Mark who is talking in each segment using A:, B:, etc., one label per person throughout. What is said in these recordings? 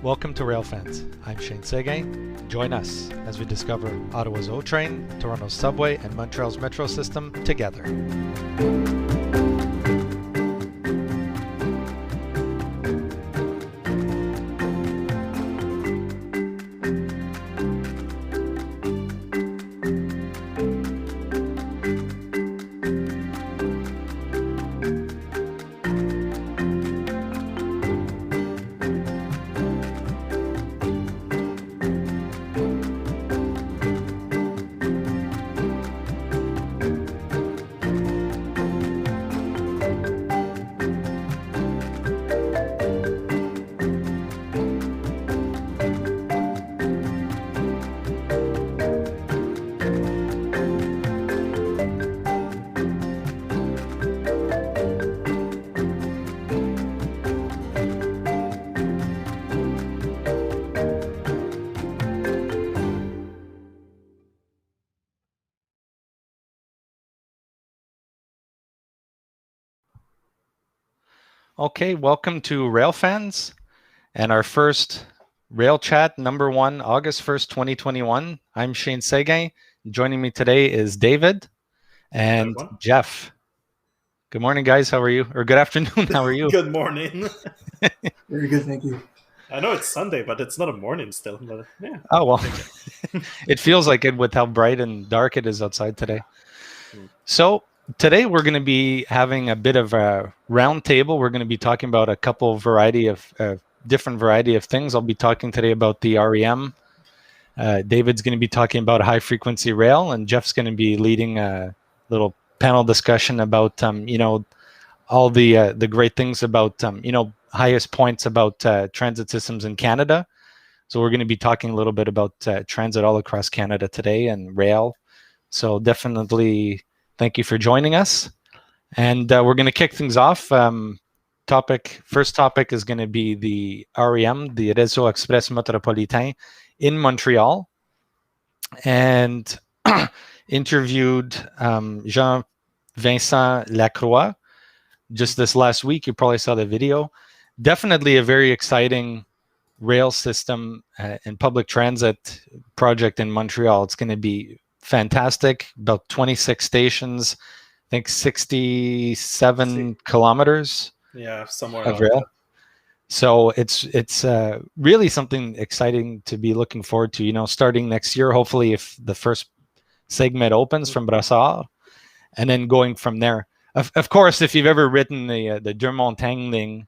A: Welcome to RailFans. I'm Shane Seguin. Join us as we discover Ottawa's O train, Toronto's subway, and Montreal's metro system together. Okay, welcome to RailFans and our first RailChat number 1, August 1st, 2021. I'm Shane Seguin. Joining me today is David and Jeff. Good morning, guys. How are you? Or good afternoon. How are you?
B: Good morning.
C: Very good, thank you.
B: I know it's Sunday, but it's not a morning still. But yeah.
A: Oh, well, it feels like it with how bright and dark it is outside today. So today we're going to be having a bit of a round table. We're going to be talking about a couple different variety of things. I'll be talking today about the REM. David's going to be talking about high frequency rail, and Jeff's going to be leading a little panel discussion about all the great things about highest points about transit systems in Canada. So we're going to be talking a little bit about transit all across Canada today and rail. So definitely thank you for joining us. And we're going to kick things off. First topic is going to be the REM, the Réseau Express Métropolitain in Montreal. And interviewed Jean-Vincent Lacroix just this last week. You probably saw the video. Definitely a very exciting rail system and public transit project in Montreal. It's going to be fantastic. About 26 stations, I think 67 kilometers.
B: Yeah, somewhere
A: of rail.
B: That.
A: So it's really something exciting to be looking forward to. Starting next year, hopefully, if the first segment opens from Brassard, and then going from there. Of course, if you've ever ridden the Deux Montagnes thing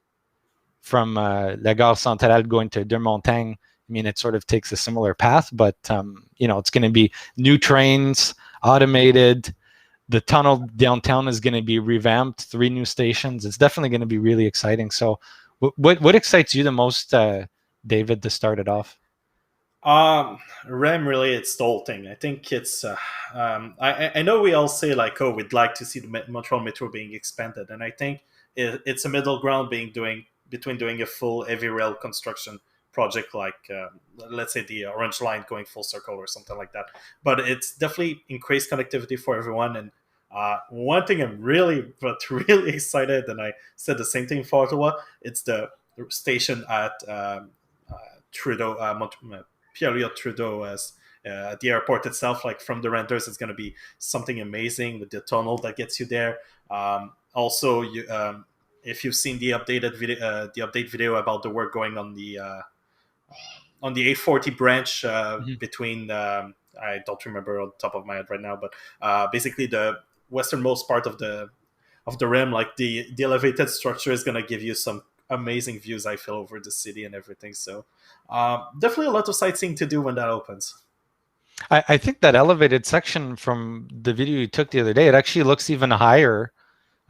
A: from La Gare Centrale going to Deux Montagnes, I mean, it sort of takes a similar path, but it's going to be new trains, automated. The tunnel downtown is going to be revamped, 3 new stations. It's definitely going to be really exciting. So what excites you the most, David, to start it off?
B: REM, really, it's the whole thing. I think it's I know we all say like, oh, we'd like to see the Montreal Metro being expanded, and I think it's a middle ground between doing a full heavy rail construction project like let's say the Orange Line going full circle or something like that. But it's definitely increased connectivity for everyone. And one thing I'm really excited, and I said the same thing for Ottawa, it's the station at Trudeau, Pierre Trudeau, as at the airport itself. Like from the renders, it's going to be something amazing with the tunnel that gets you there. Also, if you've seen the update video about the work going on the 840 branch between I don't remember on the top of my head right now, but basically the westernmost part of the REM, like the elevated structure, is going to give you some amazing views, I feel, over the city and everything. So definitely a lot of sightseeing to do when that opens.
A: I think that elevated section from the video you took the other day, it actually looks even higher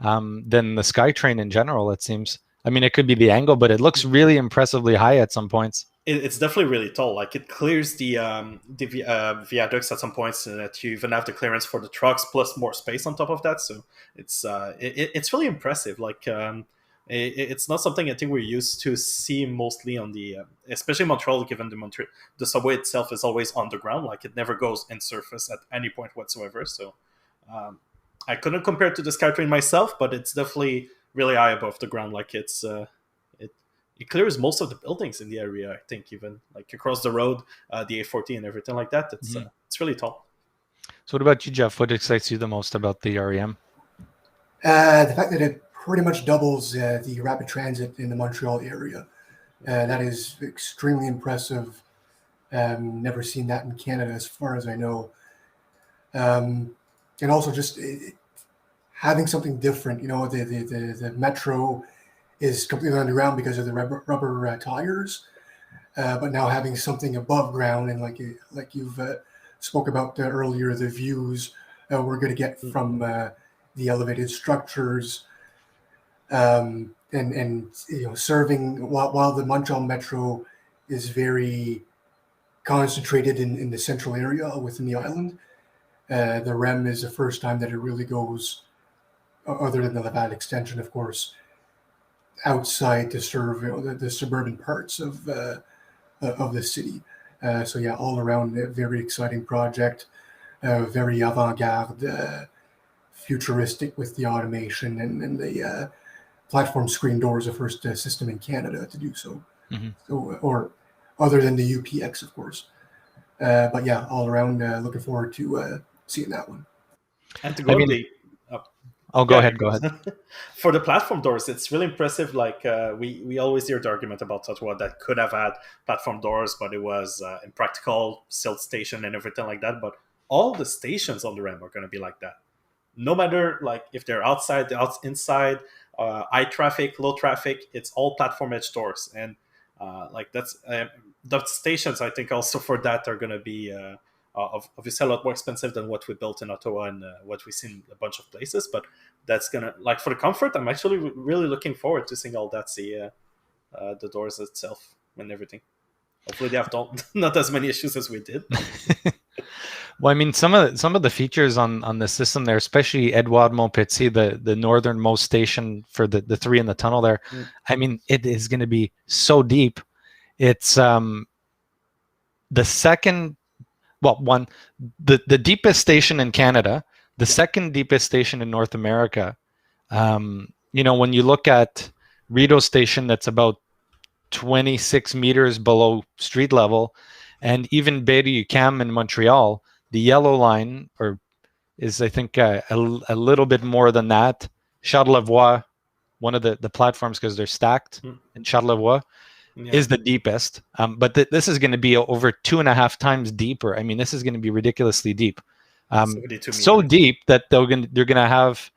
A: than the SkyTrain in general, it seems. I mean, it could be the angle, but it looks really impressively high at some points.
B: It's definitely really tall. Like it clears the viaducts at some points, and that you even have the clearance for the trucks plus more space on top of that. So it's really impressive. Like it's not something I think we're used to see mostly on the, especially Montreal, given the subway itself is always underground. Like it never goes in surface at any point whatsoever. So I couldn't compare it to the SkyTrain myself, but it's definitely really high above the ground. Like it's it clears most of the buildings in the area. I think even like across the road, the A40 and everything like that. It's really tall.
A: So what about you, Jeff? What excites you the most about the REM?
C: The fact that it pretty much doubles the rapid transit in the Montreal area. That is extremely impressive. Never seen that in Canada, as far as I know. And also just having something different. The metro is completely underground because of the rubber tires, but now having something above ground and like you've spoke about earlier, the views we're going to get from the elevated structures, and serving while the Montreal Metro is very concentrated in the central area within the island. The REM is the first time that it really goes, other than the Laval extension, of course, outside to serve the suburban parts of the city. So yeah, all around a very exciting project, very avant-garde, futuristic with the automation and the platform screen doors, the first system in Canada to do so.
A: Mm-hmm.
C: So, or other than the UPX, of course. But yeah, all around, looking forward to seeing that one.
B: And to go
A: go ahead.
B: For the platform doors, it's really impressive. Like we always hear the argument about Ottawa that could have had platform doors, but it was impractical, silt station and everything like that. But all the stations on the REM are going to be like that. No matter like if they're outside, inside, high traffic, low traffic, it's all platform edge doors. And like that's the stations, I think also for that are going to be obviously a lot more expensive than what we built in Ottawa and what we see in a bunch of places. But that's going to, like for the comfort, I'm actually really looking forward to seeing all that, see the doors itself and everything. Hopefully they have not as many issues as we did.
A: Well, I mean, some of the features on the system there, especially Edouard Montpetit, the northernmost station for the three in the tunnel there. I mean, it is going to be so deep. It's the second, the deepest station in Canada, the second deepest station in North America. When you look at Rideau Station, that's about 26 meters below street level, and even Baie-du-Cam in Montreal, the yellow line is I think a little bit more than that. Charlevoix, one of the platforms, because they're stacked in Charlevoix, is the deepest. But this is going to be over 2.5 times deeper. I mean, this is going to be ridiculously deep. So deep that they're going to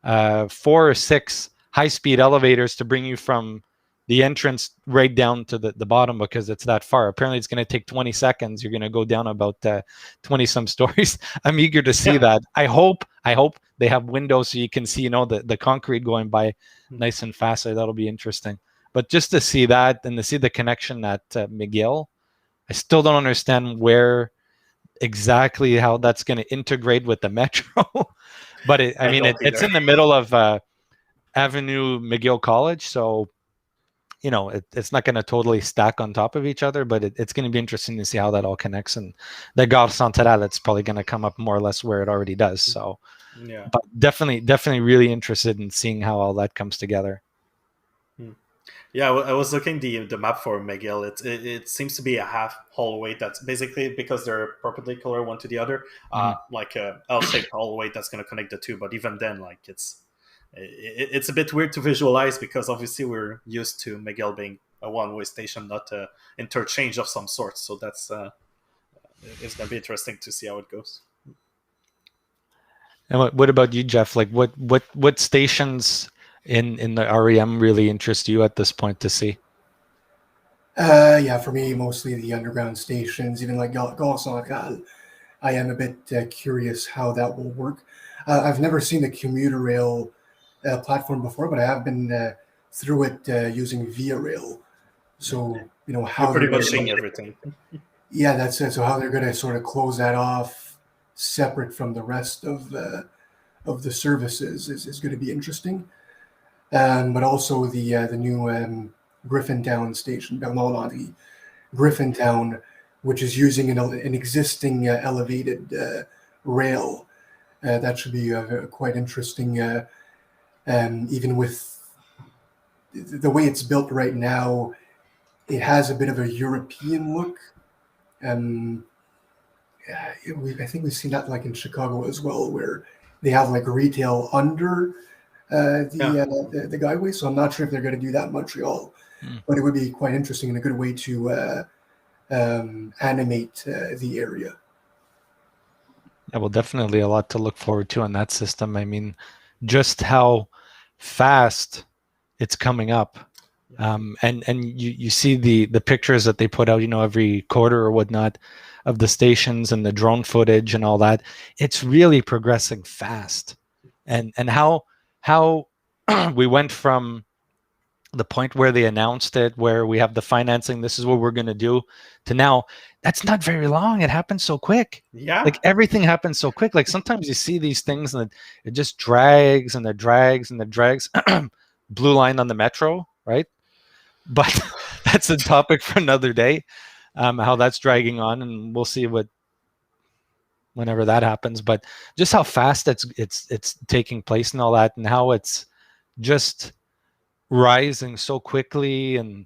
A: have 4 or 6 high-speed elevators to bring you from the entrance right down to the bottom, because it's that far. Apparently it's going to take 20 seconds. You're going to go down about 20 some stories. I'm eager to see that. I hope they have windows so you can see, the concrete going by nice and fast. That'll be interesting. But just to see that and to see the connection at McGill, I still don't understand where exactly how that's going to integrate with the metro. But it's in the middle of Avenue McGill College, so it's not going to totally stack on top of each other, but it's going to be interesting to see how that all connects. And the Gare Centrale, it's probably going to come up more or less where it already does. So,
B: yeah,
A: but definitely really interested in seeing how all that comes together.
B: Yeah, I was looking the map for McGill. It seems to be a half hallway. That's basically because they're perpendicular one to the other, like a L-shaped hallway that's going to connect the two. But even then, like it's a bit weird to visualize, because obviously we're used to McGill being a one-way station, not an interchange of some sort. So that's it's going to be interesting to see how it goes.
A: And what about you, Jeff? Like what stations in the REM really interest you at this point to see?
C: Yeah, for me, mostly the underground stations, even like Gare Centrale. I am a bit curious how that will work. I've never seen the commuter rail platform before, but I have been through it using Via Rail. So, how
B: you're pretty much seeing everything.
C: Yeah, that's it. So how they're going to sort of close that off separate from the rest of the services is going to be interesting. But also the new Griffintown station, Bernard-Landry, Griffintown, which is using an existing elevated rail. That should be quite interesting, even with the way it's built right now, it has a bit of a European look. I think we've seen that like in Chicago as well, where they have like retail under the guideway. So I'm not sure if they're going to do that in Montreal, but it would be quite interesting and a good way to animate the area.
A: Yeah, well, definitely a lot to look forward to on that system. I mean, just how fast it's coming up. And you see the pictures that they put out, every quarter or whatnot of the stations and the drone footage and all that. It's really progressing fast. And how we went from the point where they announced it, where we have the financing, this is what we're going to do, to now, that's not very long. It happens so quick.
B: Yeah.
A: Like everything happens so quick. Like sometimes you see these things and it just drags and it drags and it drags. Blue line on the metro, right? But that's a topic for another day, how that's dragging on, and we'll see whenever that happens. But just how fast it's taking place and all that, and how it's just rising so quickly, and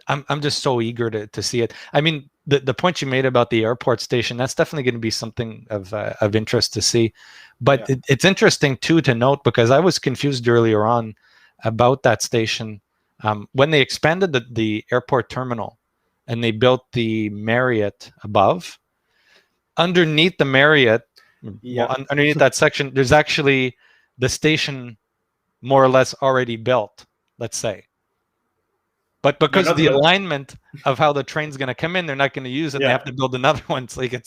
A: I'm just so eager to see it. I mean, the point you made about the airport station, that's definitely going to be something of interest to see. But it's interesting too to note, because I was confused earlier on about that station. When they expanded the airport terminal and they built the Marriott above, underneath the Marriott, underneath that section, there's actually the station more or less already built, let's say. But because of the alignment of how the train's going to come in, they're not going to use it. They have to build another one. It's like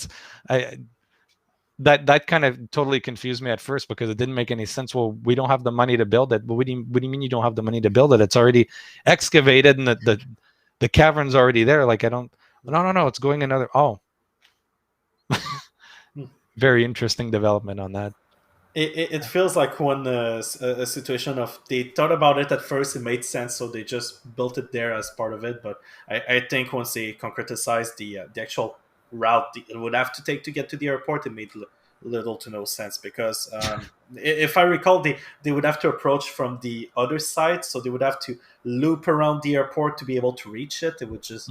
A: that kind of totally confused me at first, because it didn't make any sense. Well, we don't have the money to build it. But what do you mean you don't have the money to build it? It's already excavated and the cavern's already there. Like, no, it's going another. Oh, very interesting development on that.
B: It feels like a situation of, they thought about it at first, it made sense, so they just built it there as part of it. But I think once they concretized the actual route it would have to take to get to the airport, it made little to no sense, because if I recall, they would have to approach from the other side, so they would have to loop around the airport to be able to reach it. It would just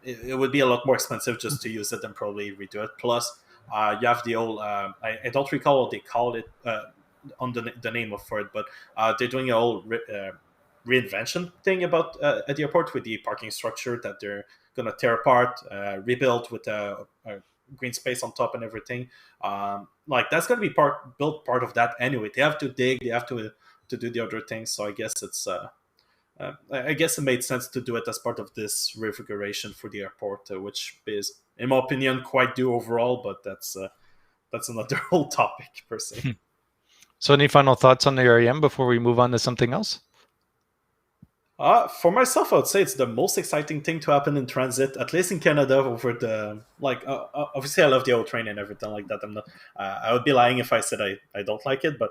B: it would be a lot more expensive just to use it and probably redo it. Plus you have the old I don't recall what they call it on the name for it, but they're doing a whole reinvention thing about at the airport with the parking structure that they're gonna tear apart, rebuild with a green space on top and everything. Like that's gonna be part of that anyway. They have to dig, they have to do the other things. So I guess it's I guess it made sense to do it as part of this refiguration for the airport, which is, in my opinion, quite due overall. But that's another whole topic per se.
A: So, any final thoughts on the REM before we move on to something else?
B: For myself, I would say it's the most exciting thing to happen in transit, at least in Canada. Over the obviously, I love the old train and everything like that. I'm not. I would be lying if I said I don't like it, but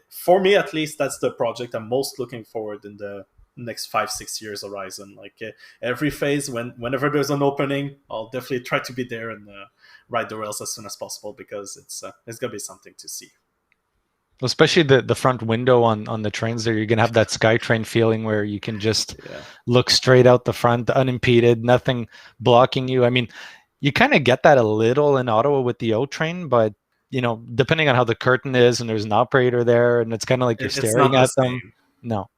B: for me, at least, that's the project I'm most looking forward in the next 5-6 years horizon. Like every phase, whenever there's an opening, I'll definitely try to be there and ride the rails as soon as possible, because it's gonna be something to see.
A: Especially the front window on the trains there, you're gonna have that SkyTrain feeling where you can just look straight out the front, unimpeded, nothing blocking you. I mean, you kind of get that a little in Ottawa with the O train, but depending on how the curtain is and there's an operator there, and it's kind of like you're staring at them. No,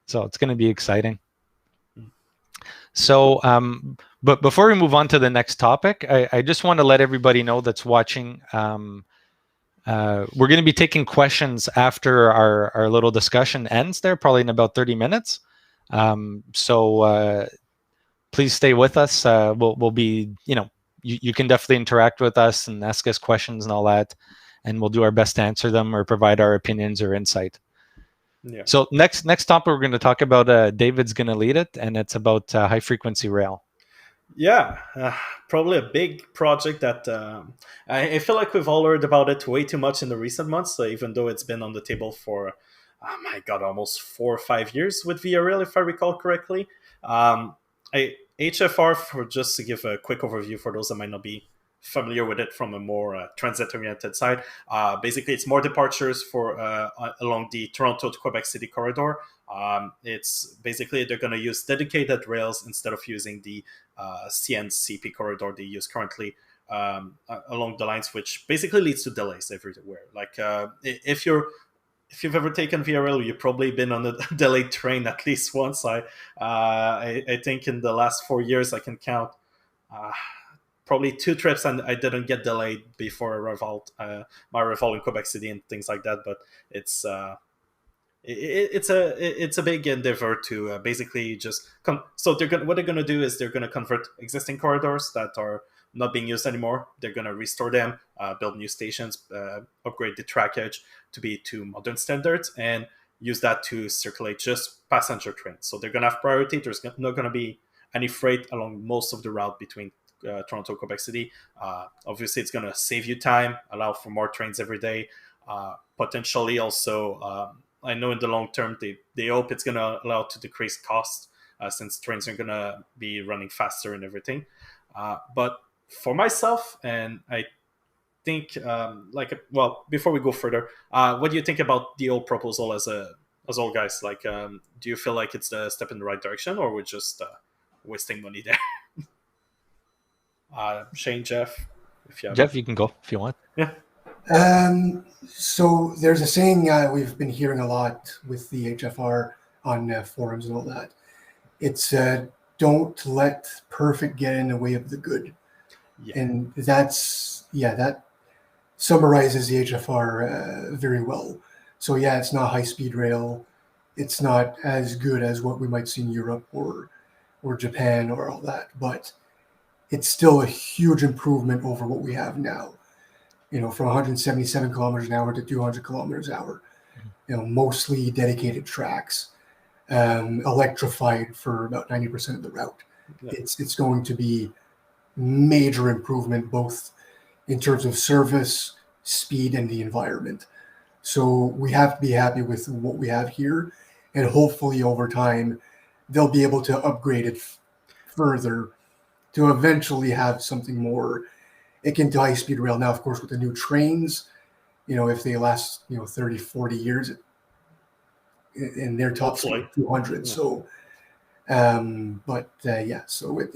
A: so it's going to be exciting. So, but before we move on to the next topic, I just want to let everybody know that's watching. We're going to be taking questions after our little discussion ends there, probably in about 30 minutes. So please stay with us. We'll be, you can definitely interact with us and ask us questions and all that, and we'll do our best to answer them or provide our opinions or insight. Yeah. So next topic we're going to talk about, David's going to lead it, and it's about high frequency rail.
B: Yeah, probably a big project that I feel like we've all heard about it way too much in the recent months, even though it's been on the table for, oh my God, almost 4 or 5 years with VRL, if I recall correctly. HFR, just to give a quick overview for those that might not be familiar with it from a more transit-oriented side, basically it's more departures for along the Toronto to Quebec City corridor. It's basically they're going to use dedicated rails instead of using the CN-CP corridor they use currently along the lines, which basically leads to delays everywhere. Like if you've ever taken VRL, you've probably been on a delayed train at least once. I think in the last 4 years I can count probably 2 trips, and I didn't get delayed before my arrival in Quebec City and things like that. But it's a big endeavor to basically just so what they're gonna do is they're gonna convert existing corridors that are not being used anymore. They're gonna restore them, build new stations, upgrade the trackage to modern standards, and use that to circulate just passenger trains. So they're gonna have priority. There's not gonna be any freight along most of the route between Toronto, Quebec City. Obviously, it's going to save you time, allow for more trains every day. Potentially, also, I know in the long term, they hope it's going to allow to decrease costs since trains are going to be running faster and everything. But for myself, and I think, before we go further, what do you think about the old proposal as all guys? Like, do you feel like it's a step in the right direction, or we're just wasting money there? Shane, Jeff,
A: Jeff, you can go if you want.
B: Yeah.
C: So there's a saying we've been hearing a lot with the HFR on forums and all that. It's don't let perfect get in the way of the good. Yeah. And that summarizes the HFR very well. So yeah, it's not high-speed rail. It's not as good as what we might see in Europe or Japan or all that, but it's still a huge improvement over what we have now. From 177 kilometers an hour to 200 kilometers an hour. Mostly dedicated tracks, electrified for about 90% of the route. Yeah. It's going to be major improvement, both in terms of service, speed, and the environment. So we have to be happy with what we have here, and hopefully over time, they'll be able to upgrade it further to eventually have something more akin to high-speed rail. Now, of course, with the new trains, if they last, 30, 40 years, and their top speed 200. Yeah. So, so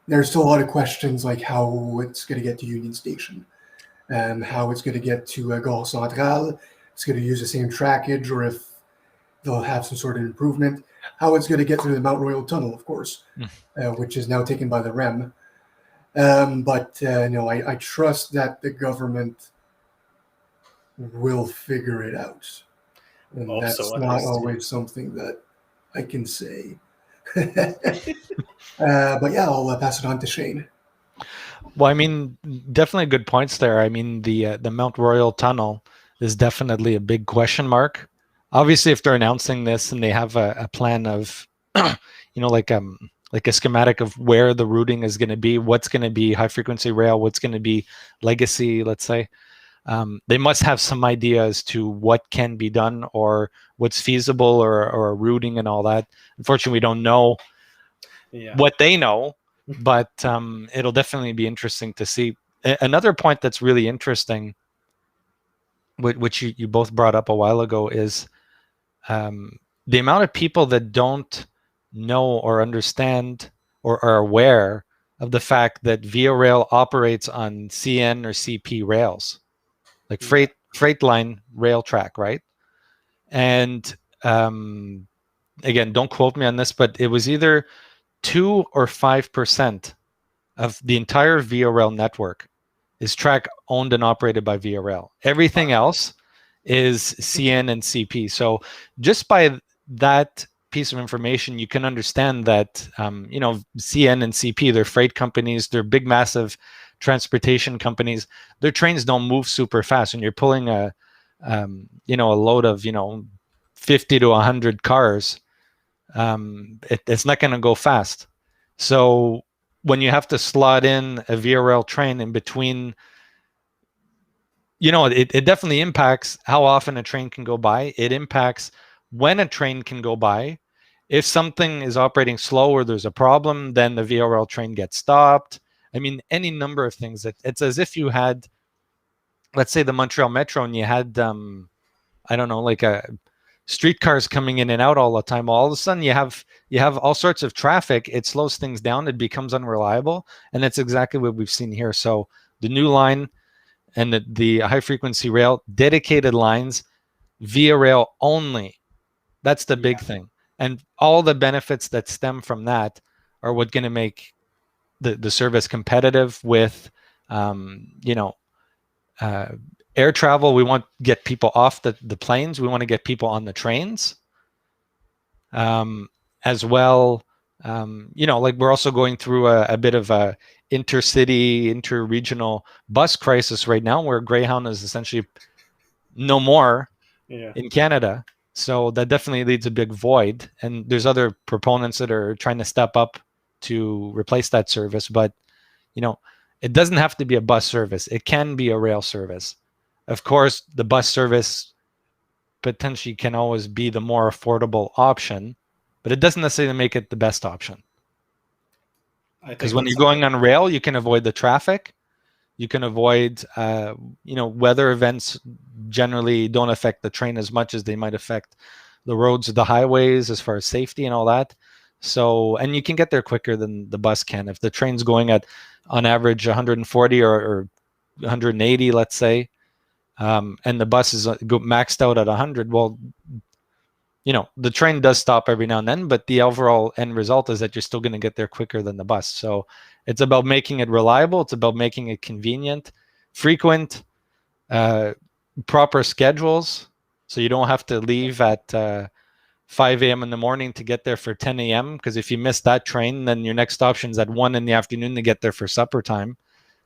C: there's still a lot of questions like how it's going to get to Union Station, how it's going to get to Gare Centrale, it's going to use the same trackage, or if they'll have some sort of improvement, how it's going to get through the Mount Royal Tunnel, of course, which is now taken by the REM. I trust that the government will figure it out. And that's not always something that I can say. I'll pass it on to Shane.
A: Well, I mean, definitely good points there. I mean, the Mount Royal Tunnel is definitely a big question mark. Obviously, if they're announcing this and they have a plan of, like a schematic of where the routing is going to be, what's going to be high frequency rail, what's going to be legacy, let's say, they must have some idea as to what can be done or what's feasible or routing and all that. Unfortunately, we don't know what they know, but it'll definitely be interesting to see. Another point that's really interesting, which you both brought up a while ago, is the amount of people that don't know or understand or are aware of the fact that Via Rail operates on CN or CP rails, like freight line rail track, right? And again, don't quote me on this, but it was either 2 or 5% of the entire Via Rail network is track owned and operated by Via Rail. Everything else is CN and CP. So just by that piece of information, you can understand that CN and CP, they're freight companies, they're big, massive transportation companies. Their trains don't move super fast. When you're pulling a load of 50 to 100 cars, it's not going to go fast. So when you have to slot in a VRL train in between, it definitely impacts how often a train can go by. It impacts when a train can go by. If something is operating slow or there's a problem, then the VRL train gets stopped. I mean, any number of things. It's as if you had, let's say, the Montreal Metro, and you had, I don't know, like a streetcars coming in and out all the time. All of a sudden, you have all sorts of traffic. It slows things down. It becomes unreliable, and that's exactly what we've seen here. So the new line and the high frequency rail, dedicated lines, via rail only. That's the big thing, and all the benefits that stem from that are what going to make the service competitive with, you know, air travel. We want to get people off the planes. We want to get people on the trains, as well. You know, like we're also going through a bit of a intercity, interregional bus crisis right now, where Greyhound is essentially no more in Canada. So that definitely leaves a big void. And there's other proponents that are trying to step up to replace that service. But, you know, it doesn't have to be a bus service. It can be a rail service. Of course, the bus service potentially can always be the more affordable option, but it doesn't necessarily make it the best option. Because when you're going on rail, you can avoid the traffic. You can avoid, you know, weather events generally don't affect the train as much as they might affect the roads, the highways, as far as safety and all that. So, and you can get there quicker than the bus can. If the train's going at, on average, 140 or 180, let's say, and the bus is maxed out at 100, well, you know, the train does stop every now and then, but the overall end result is that you're still going to get there quicker than the bus. So it's about making it reliable. It's about making it convenient, frequent, proper schedules. So you don't have to leave at 5 a.m. in the morning to get there for 10 a.m. Because if you miss that train, then your next option is at 1 in the afternoon to get there for supper time.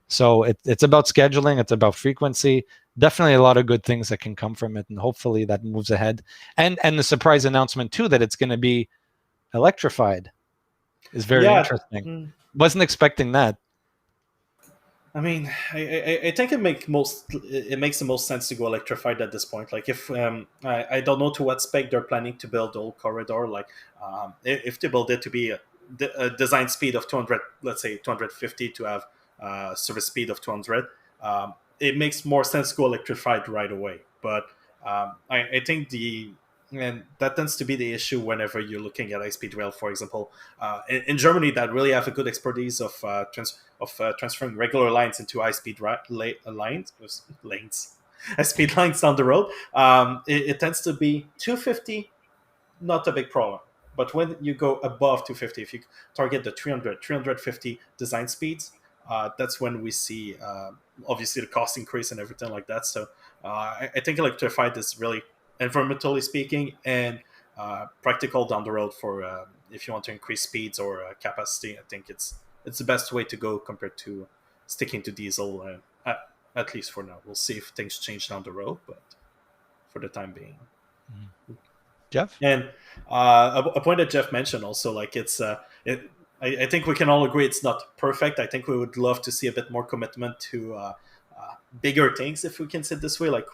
A: So it's about scheduling. It's about frequency. Definitely a lot of good things that can come from it, and hopefully that moves ahead. And the surprise announcement too that it's going to be electrified is very interesting. Wasn't expecting that.
B: I mean, I think it makes the most sense to go electrified at this point. Like if I don't know to what spec they're planning to build the whole corridor. Like if they build it to be a design speed of 200, let's say 250 to have service speed of 200. It makes more sense to go electrified right away. But I think and that tends to be the issue whenever you're looking at high-speed rail, for example. In Germany, that really have a good expertise of transferring regular lines into high-speed lanes, high-speed lines down the road. It tends to be 250, not a big problem. But when you go above 250, if you target the 350 design speeds, that's when we see obviously the cost increase and everything like that. So I think electrified is really, environmentally speaking, and practical down the road for if you want to increase speeds or capacity. I think it's the best way to go compared to sticking to diesel, at least for now. We'll see if things change down the road, but for the time being.
A: Jeff?
B: And a point that Jeff mentioned also, like I think we can all agree it's not perfect. I think we would love to see a bit more commitment to bigger things, if we can say it this way. Like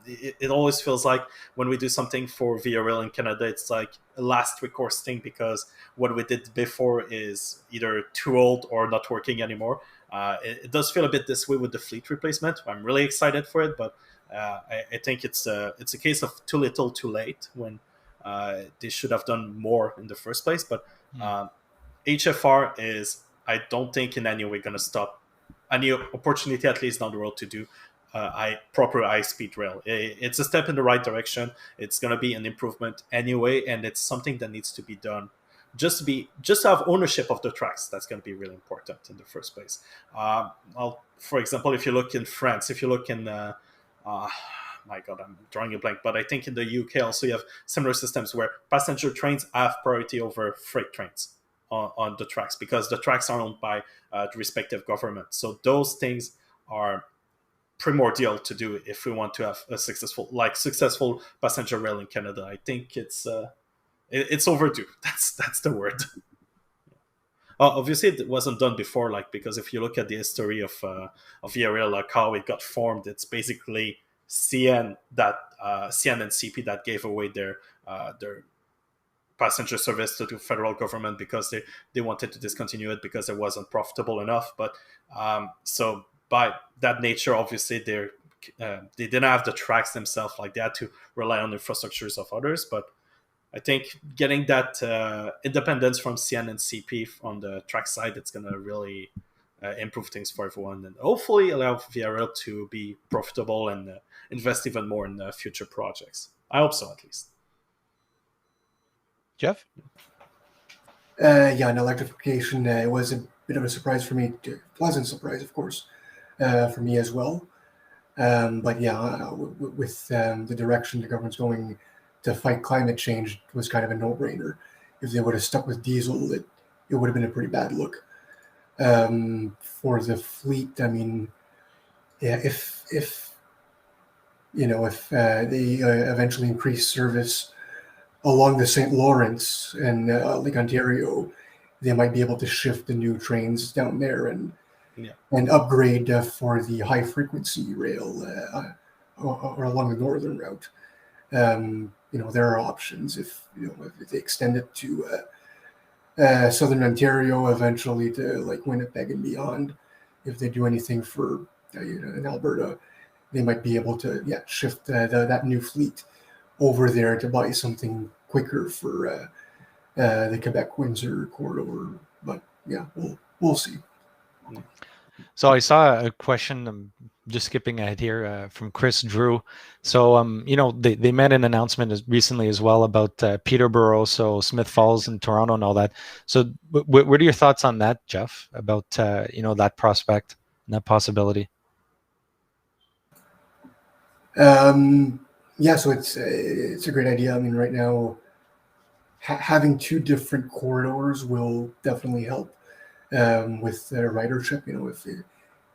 B: it always feels like when we do something for VRL in Canada, it's like a last recourse thing, because what we did before is either too old or not working anymore. It does feel a bit this way with the fleet replacement. I'm really excited for it, but I think it's a case of too little, too late, when they should have done more in the first place. But HFR is, I don't think in any way going to stop any opportunity, at least down the road, to do proper high-speed rail. It's a step in the right direction. It's going to be an improvement anyway, and it's something that needs to be done. Just to have ownership of the tracks. That's going to be really important in the first place. For example, if you look in France, if you look in my God, I'm drawing a blank, but I think in the UK also you have similar systems where passenger trains have priority over freight trains on the tracks, because the tracks are owned by the respective government. So those things are primordial to do if we want to have a successful passenger rail in Canada. I think it's overdue. That's the word. Obviously, it wasn't done before, like, because if you look at the history of VRL, like how it got formed, it's basically CN and CP that gave away their passenger service to the federal government because they wanted to discontinue it because it wasn't profitable enough. But so by that nature, obviously they didn't have the tracks themselves, like they had to rely on infrastructures of others. But I think getting that independence from CN and CP on the track side, it's going to really improve things for everyone, and hopefully allow VRL to be profitable and invest even more in future projects. I hope so, at least.
A: Jeff?
C: Yeah, and electrification, it was a bit of a surprise for me, pleasant surprise, of course, for me as well. But yeah, with the direction the government's going to fight climate change, it was kind of a no-brainer. If they would have stuck with diesel, it would have been a pretty bad look. For the fleet, I mean, yeah, if they eventually increase service along the St. Lawrence and Lake Ontario, they might be able to shift the new trains down there and upgrade for the high frequency rail or along the northern route. There are options if they extend it to southern Ontario, eventually to like Winnipeg and beyond. If they do anything for in Alberta, they might be able to shift that new fleet over there to buy something quicker for the Quebec-Windsor corridor. But yeah, we'll see.
A: So I saw a question, just skipping ahead here, from Chris Drew. So, they made an announcement recently as well about Peterborough, so Smith Falls and Toronto and all that. So what are your thoughts on that, Jeff, about, that prospect and that possibility?
C: Yeah, so it's a great idea. I mean, right now, having two different corridors will definitely help with ridership. If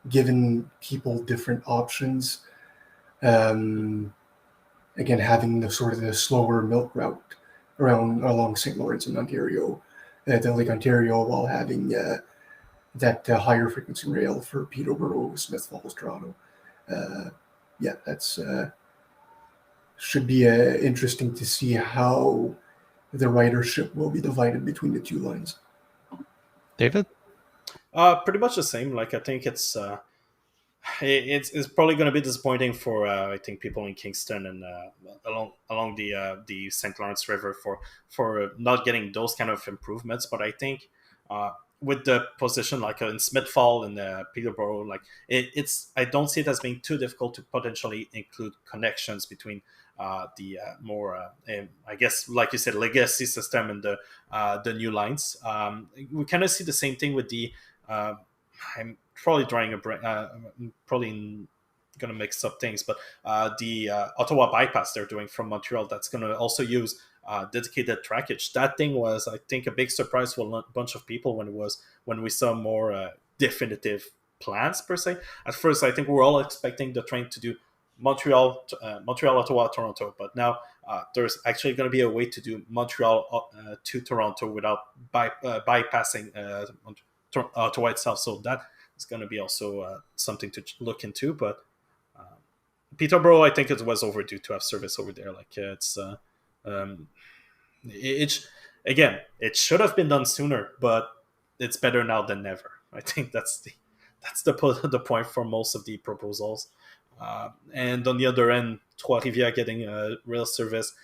C: given people different options, again, having the sort of the slower milk route along St. Lawrence and Ontario, the Lake Ontario, while having that higher frequency rail for Peterborough, Smith Falls, Toronto. That's should be interesting to see how the ridership will be divided between the two lines.
A: David?
B: Pretty much the same. Like, I think it's probably going to be disappointing for I think people in Kingston and along the St. Lawrence River for not getting those kind of improvements. But I think with the position like in Smith Fall and Peterborough, like it's I don't see it as being too difficult to potentially include connections between the more I guess, like you said, legacy system and the new lines. We kind of see the same thing with the I'm probably drawing a probably going to mix up things, but the Ottawa bypass they're doing from Montreal, that's going to also use dedicated trackage. That thing was, I think, a big surprise for a bunch of people when we saw more definitive plans per se. At first, I think we were all expecting the train to do Montreal, Ottawa, Toronto, but now there's actually going to be a way to do Montreal to Toronto without bypassing Ottawa itself. So that is going to be also something to look into. But Peterborough, I think it was overdue to have service over there. Like again, it should have been done sooner, but it's better now than never. I think that's the point for most of the proposals. And on the other end, Trois-Rivières getting rail service,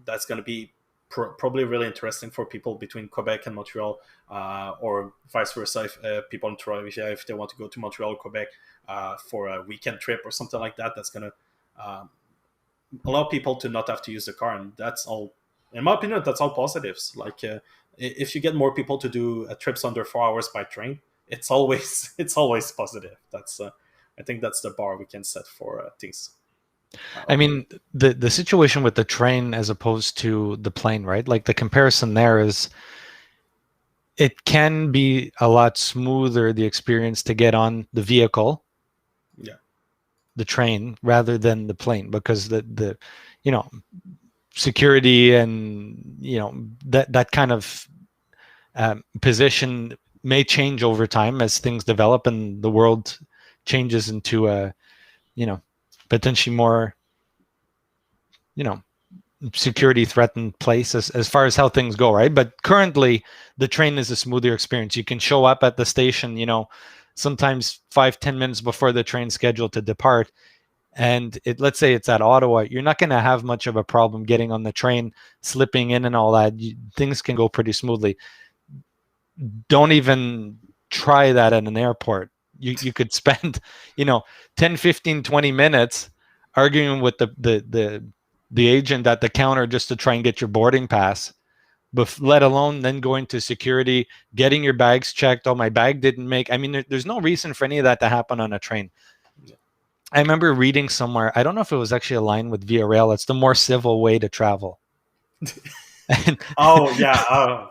B: that's going to be probably really interesting for people between Quebec and Montreal, or vice versa. If people in Trois-Rivières, if they want to go to Montreal or Quebec for a weekend trip or something like that, that's going to allow people to not have to use the car. And that's all, in my opinion, that's all positives. Like if you get more people to do trips under 4 hours by train, it's always positive. That's I think that's the bar we can set for things.
A: I mean, the situation with the train as opposed to the plane, right? Like the comparison there is, it can be a lot smoother, the experience to get on the vehicle, the train, rather than the plane, because the security and that kind of position may change over time as things develop and the world changes into a potentially more security threatened place as far as how things go, right? But currently, the train is a smoother experience. You can show up at the station, sometimes 5-10 minutes before the train's scheduled to depart. And let's say it's at Ottawa, you're not going to have much of a problem getting on the train, slipping in and all that. Things can go pretty smoothly. Don't even try that at an airport. You could spend 10, 15, 20 minutes arguing with the agent at the counter just to try and get your boarding pass, but let alone then going to security, getting your bags checked. Oh, my bag didn't make. I mean, there's no reason for any of that to happen on a train. I remember reading somewhere, I don't know if it was actually aligned with Via Rail, it's the more civil way to travel.
B: Oh yeah.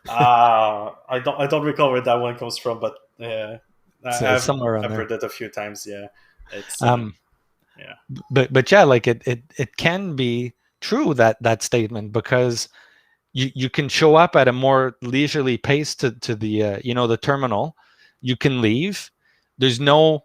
B: I don't recall where that one comes from, but
A: somewhere
B: I've
A: there.
B: read it a few times. Yeah, it's
A: yeah. But yeah, like it can be true that statement, because you can show up at a more leisurely pace to the the terminal. You can leave. There's no.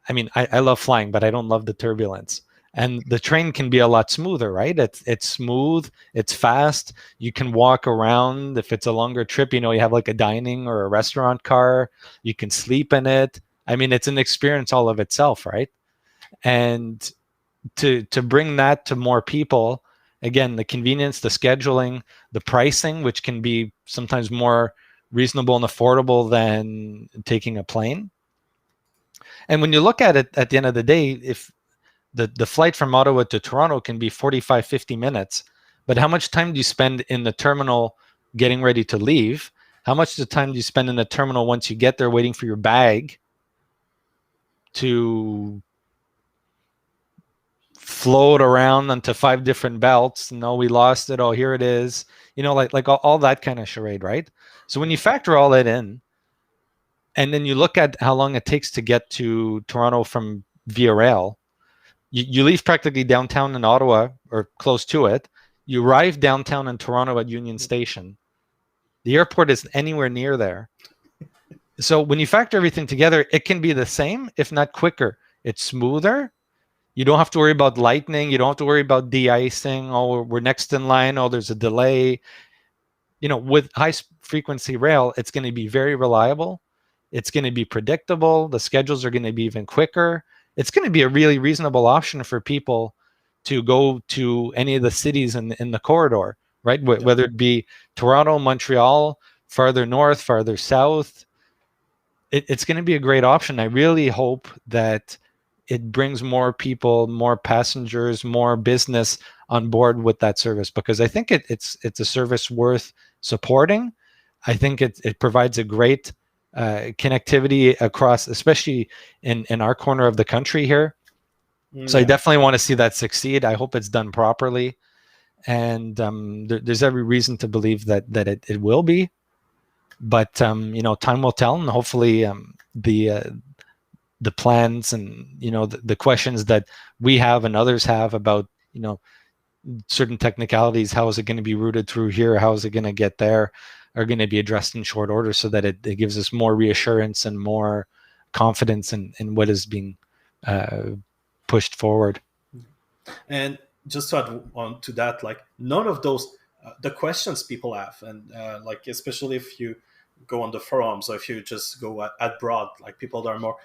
A: I mean, I love flying, but I don't love the turbulence. And the train can be a lot smoother, right? It's smooth, it's fast. You can walk around. If it's a longer trip, you have like a dining or a restaurant car. You can sleep in it. I mean, it's an experience all of itself, right? And to bring that to more people, again, the convenience, the scheduling, the pricing, which can be sometimes more reasonable and affordable than taking a plane. And when you look at it at the end of the day, if the flight from Ottawa to Toronto can be 45, 50 minutes, but how much time do you spend in the terminal getting ready to leave? How much time do you spend in the terminal once you get there waiting for your bag to float around onto 5 different belts? No, we lost it. Oh, here it is. Like all that kind of charade, right? So when you factor all that in, and then you look at how long it takes to get to Toronto from Via Rail, you leave practically downtown in Ottawa or close to it. You arrive downtown in Toronto at Union Station. The airport isn't anywhere near there. So when you factor everything together, it can be the same, if not quicker. It's smoother. You don't have to worry about lightning. You don't have to worry about de-icing. Oh, we're next in line. Oh, there's a delay. With high frequency rail, it's going to be very reliable. It's going to be predictable. The schedules are going to be even quicker. It's going to be a really reasonable option for people to go to any of the cities in the corridor, right? Whether it be Toronto, Montreal, farther north, farther south. It's going to be a great option. I really hope that it brings more people, more passengers, more business on board with that service, because I think it's a service worth supporting. I think it provides a great connectivity across, especially in our corner of the country here. So I definitely want to see that succeed. I hope it's done properly, and there's every reason to believe that it will be. But time will tell, and hopefully the plans and the questions that we have and others have about certain technicalities, how is it going to be routed through here, how is it going to get there, are going to be addressed in short order, so that it gives us more reassurance and more confidence in what is being pushed forward.
B: And just to add on to that, like none of those the questions people have, and like especially if you go on the forums or if you just go abroad, like people that are more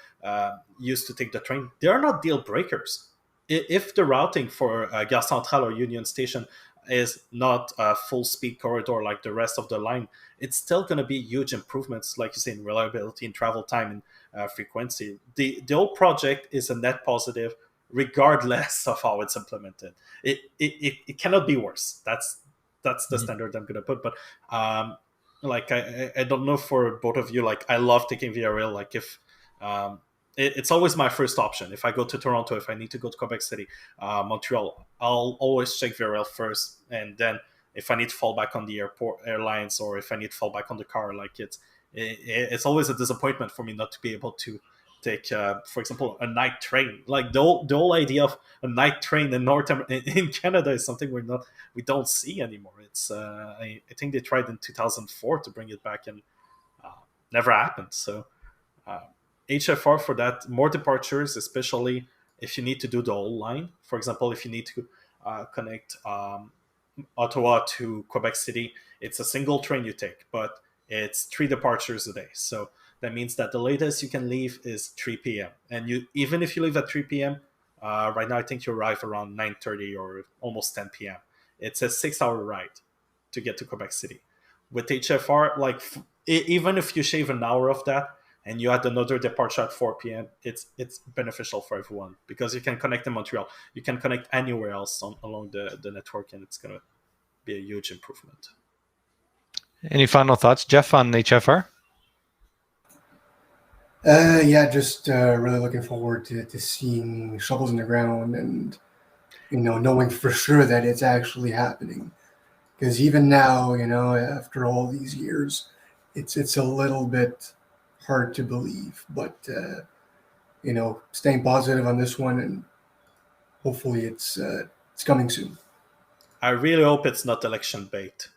B: used to take the train, they are not deal breakers. If the routing for Gare Centrale or Union Station is not a full speed corridor like the rest of the line, it's still going to be huge improvements, like you say, in reliability and travel time and frequency. The whole project is a net positive regardless of how it's implemented. It cannot be worse. That's the standard I'm going to put. But like I don't know for both of you, like I love taking Via Rail. Like if it's always my first option. If I go to Toronto, if I need to go to Quebec City, Montreal, I'll always check Via Rail first, and then if I need to fall back on the airlines, or if I need to fall back on the car, like it's always a disappointment for me not to be able to take, for example, a night train. Like the whole idea of a night train in Canada is something we don't see anymore. It's I think they tried in 2004 to bring it back, and never happened. So HFR for that, more departures, especially if you need to do the whole line. For example, if you need to connect Ottawa to Quebec City, it's a single train you take, but it's 3 departures a day. So that means that the latest you can leave is 3 p.m. And you, even if you leave at 3 p.m., right now I think you arrive around 9:30 or almost 10 p.m. It's a 6-hour ride to get to Quebec City. With HFR, like even if you shave an hour of that and you add another departure at 4 p.m., it's beneficial for everyone because you can connect in Montreal. You can connect anywhere else along the network, and it's going to be a huge improvement.
A: Any final thoughts, Jeff, on HFR?
C: Yeah, just really looking forward to seeing shovels in the ground and, knowing for sure that it's actually happening. Because even now, after all these years, it's a little bit hard to believe. But, staying positive on this one, and hopefully it's coming soon.
B: I really hope it's not election bait.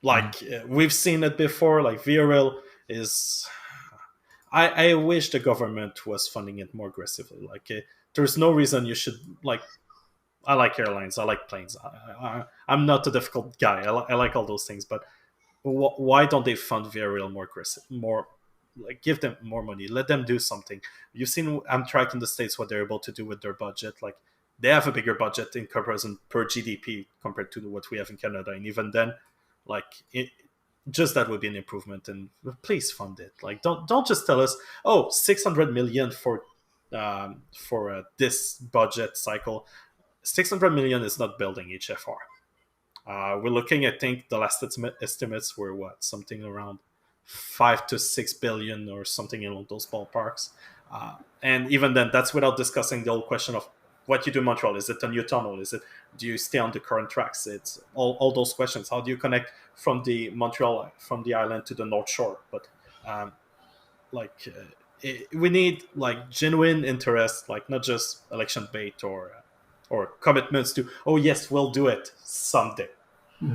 B: Like we've seen it before. Like VRL is. I wish the government was funding it more aggressively. Like there's no reason you should like. I like airlines. I like planes. I'm not a difficult guy. I like all those things. But why don't they fund VRL more aggressive? More like give them more money. Let them do something. You've seen Amtrak in the States what they're able to do with their budget. Like they have a bigger budget in comparison per GDP compared to what we have in Canada. And even then, like just that would be an improvement. And please fund it. Like don't just tell us, oh, 600 million for this budget cycle. 600 million is not building HFR. We're looking, I think the last estimates were something around 5 to 6 billion or something in those ballparks. And even then, that's without discussing the whole question of what you do in Montreal. Is it a new tunnel? Do you stay on the current tracks? It's all those questions. How do you connect from the Montreal, from the island to the North Shore? But we need like genuine interest, like not just election bait or commitments to, oh yes, we'll do it someday,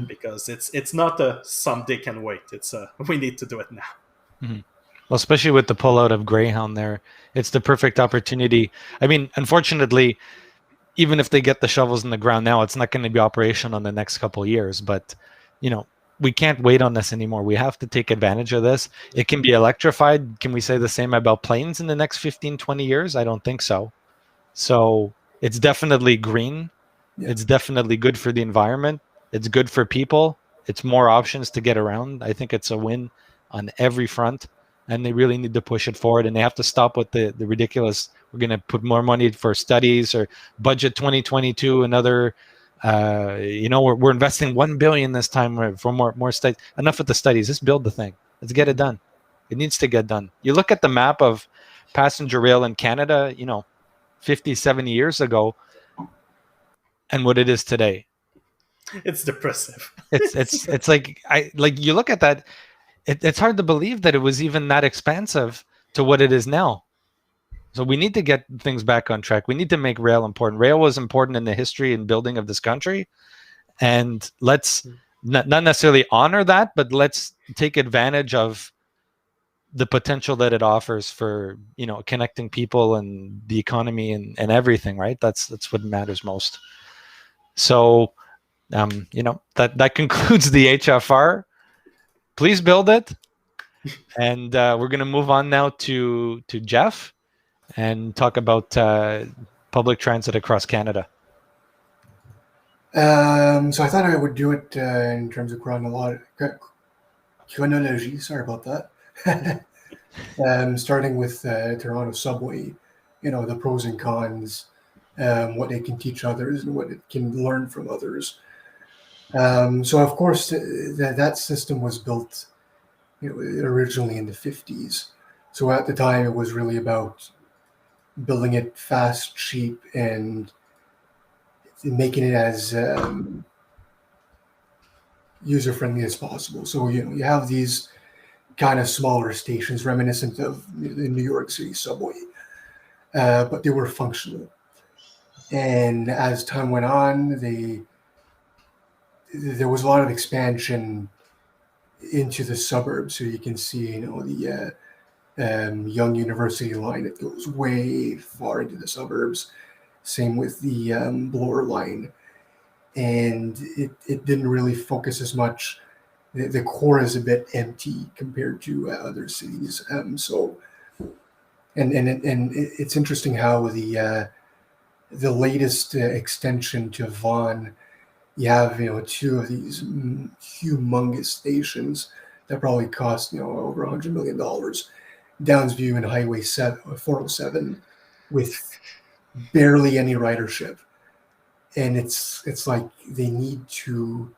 B: because it's not a someday can wait. It's we need to do it now.
A: Mm-hmm. Well, especially with the pullout of Greyhound there, it's the perfect opportunity. I mean, unfortunately, even if they get the shovels in the ground now, it's not going to be operational in the next couple of years. But, we can't wait on this anymore. We have to take advantage of this. It can be electrified. Can we say the same about planes in the next 15, 20 years? I don't think so. So it's definitely green. Yeah. It's definitely good for the environment. It's good for people. It's more options to get around. I think it's a win on every front. And they really need to push it forward. And they have to stop with the ridiculous, we're going to put more money for studies or budget 2022, another, we're investing $1 billion this time for more studies. Enough with the studies. Let's build the thing. Let's get it done. It needs to get done. You look at the map of passenger rail in Canada, 50, 70 years ago, and what it is today.
B: It's depressive.
A: It's like you look at that. It's hard to believe that it was even that expansive to what it is now. So we need to get things back on track. We need to make rail important. Rail was important in the history and building of this country. And let's not necessarily honor that, but let's take advantage of the potential that it offers for, connecting people and the economy and everything, right? That's what matters most. So, that concludes the HFR. Please build it. And we're going to move on now to Jeff and talk about public transit across Canada.
C: So I thought I would do it in terms of chronology. Sorry about that. Starting with Toronto subway, the pros and cons, what it can teach others and what it can learn from others. So of course that system was built originally in the 50s. So at the time it was really about building it fast, cheap, and making it as user-friendly as possible. So you have these kind of smaller stations reminiscent of the New York City subway, but they were functional. And as time went on, there was a lot of expansion into the suburbs. So you can see, the Young University line that goes way far into the suburbs. Same with the Bloor line. and it didn't really focus as much. The core is a bit empty compared to other cities. It's interesting how the latest extension to Vaughan, you have two of these humongous stations that probably cost over $100 million. Downsview and Highway 407 with barely any ridership, and it's like they need to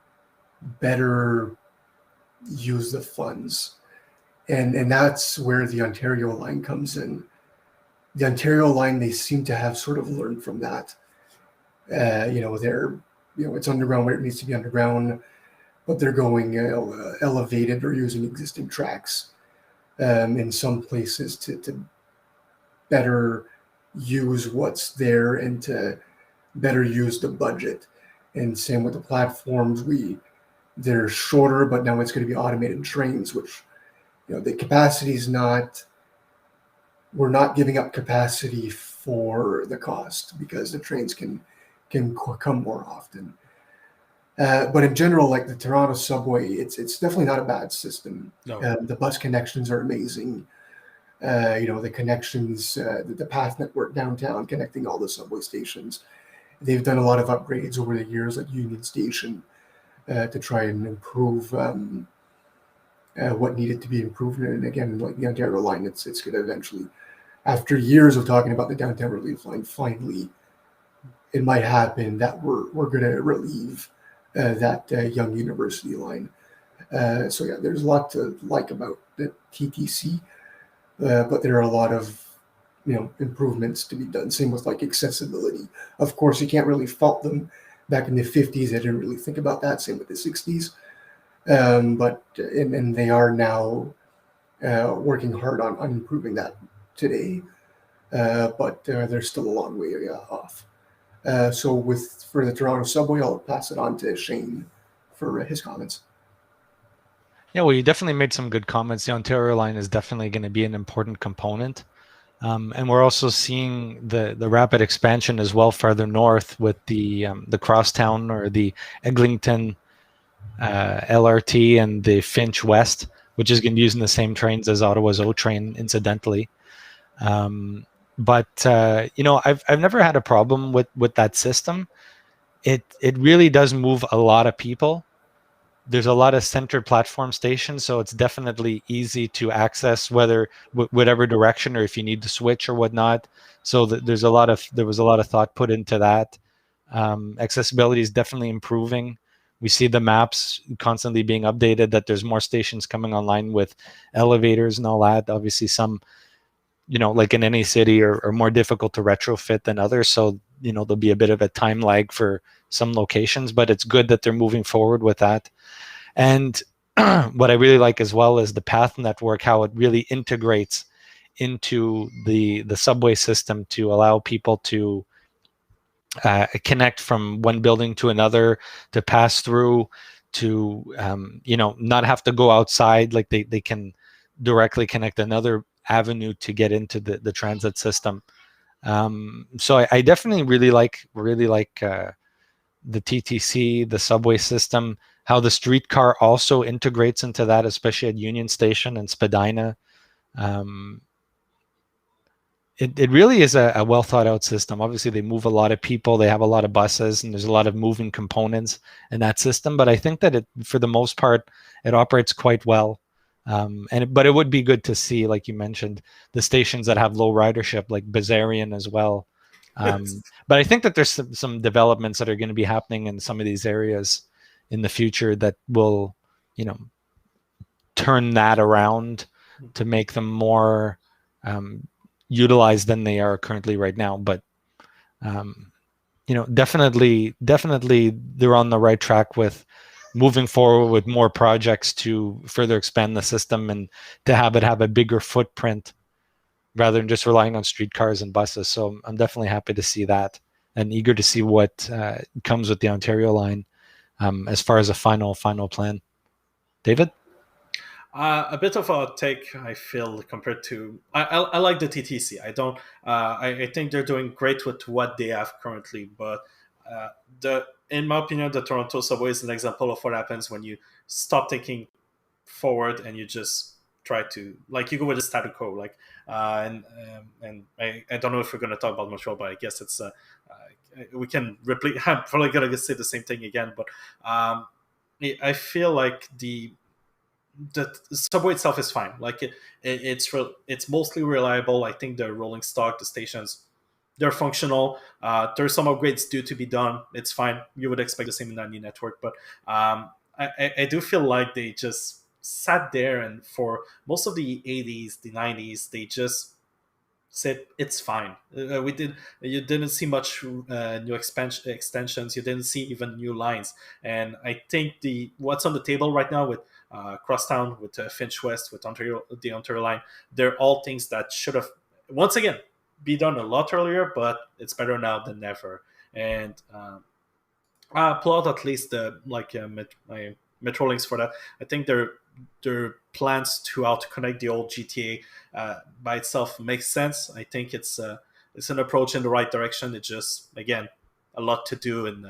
C: better use the funds, and that's where the Ontario line comes in. The Ontario line, they seem to have sort of learned from that. It's underground where it needs to be underground, but they're going elevated or using existing tracks in some places to better use what's there and to better use the budget. And same with the platforms, they're shorter, but now it's going to be automated trains, which the capacity is not. We're not giving up capacity for the cost because the trains can come more often. But in general, like the Toronto subway, it's definitely not a bad system.
B: No.
C: The bus connections are amazing. The connections, the path network downtown connecting all the subway stations. They've done a lot of upgrades over the years at Union Station to try and improve what needed to be improved. And again, like the Ontario line, it's going to eventually, after years of talking about the downtown relief line, finally it might happen that we're going to relieve that Young University line. So yeah, there's a lot to like about the TTC, but there are a lot of improvements to be done. Same with like accessibility. Of course, you can't really fault them. Back in the 50s, they didn't really think about that. Same with the 60s. But they are now working hard on improving that today. But there's still a long way off. So for the Toronto subway, I'll pass it on to Shane for his comments.
A: Yeah, well, you definitely made some good comments. The Ontario line is definitely going to be an important component. And we're also seeing the rapid expansion as well farther north with the Crosstown or the Eglinton LRT and the Finch West, which is going to be using the same trains as Ottawa's O train, incidentally. But I've never had a problem with that system. It really does move a lot of people. There's a lot of center platform stations, so it's definitely easy to access whatever direction, or if you need to switch or whatnot. So there was a lot of thought put into that. Accessibility is definitely improving. We see the maps constantly being updated, that there's more stations coming online with elevators and all that. Obviously some, like in any city, are more difficult to retrofit than others. So, there'll be a bit of a time lag for some locations, but it's good that they're moving forward with that. And what I really like as well is the path network, how it really integrates into the subway system to allow people to connect from one building to another, to pass through, to not have to go outside. Like they can directly connect another avenue to get into the transit system. So I definitely really like the TTC, the subway system, how the streetcar also integrates into that, especially at Union Station and Spadina. It really is a well thought out system. Obviously, they move a lot of people, they have a lot of buses, and there's a lot of moving components in that system. But I think that for the most part, it operates quite well. But it would be good to see, like you mentioned, the stations that have low ridership, like Bazarian as well. But I think that there's some developments that are going to be happening in some of these areas in the future that will, turn that around to make them more utilized than they are currently right now. But definitely they're on the right track with moving forward with more projects to further expand the system and to have it have a bigger footprint rather than just relying on streetcars and buses. So I'm definitely happy to see that and eager to see what comes with the Ontario line as far as a final plan. David?
B: A bit of a take, I feel, compared to I like the TTC. I don't. I think they're doing great with what they have currently, but in my opinion, the Toronto subway is an example of what happens when you stop thinking forward and you just try to, like, you go with the status quo. Like, and I don't know if we're going to talk about Montreal, but I guess it's we can repeat. I'm probably going to say the same thing again, but I feel like the subway itself is fine. Like it's mostly reliable. I think the rolling stock, the stations, they're functional. There's some upgrades due to be done. It's fine. You would expect the same in any network, but I do feel like they just sat there, and for most of the 80s, the 90s, they just said it's fine. You didn't see much new extensions. You didn't see even new lines. And I think what's on the table right now with Crosstown, with Finch West, with the Ontario line, they're all things that should have, once again, be done a lot earlier, but it's better now than never. And I applaud at least my Metrolinx for that. I think their plans to how to connect the old GTA by itself makes sense. I think it's an approach in the right direction. It's just, again, a lot to do, and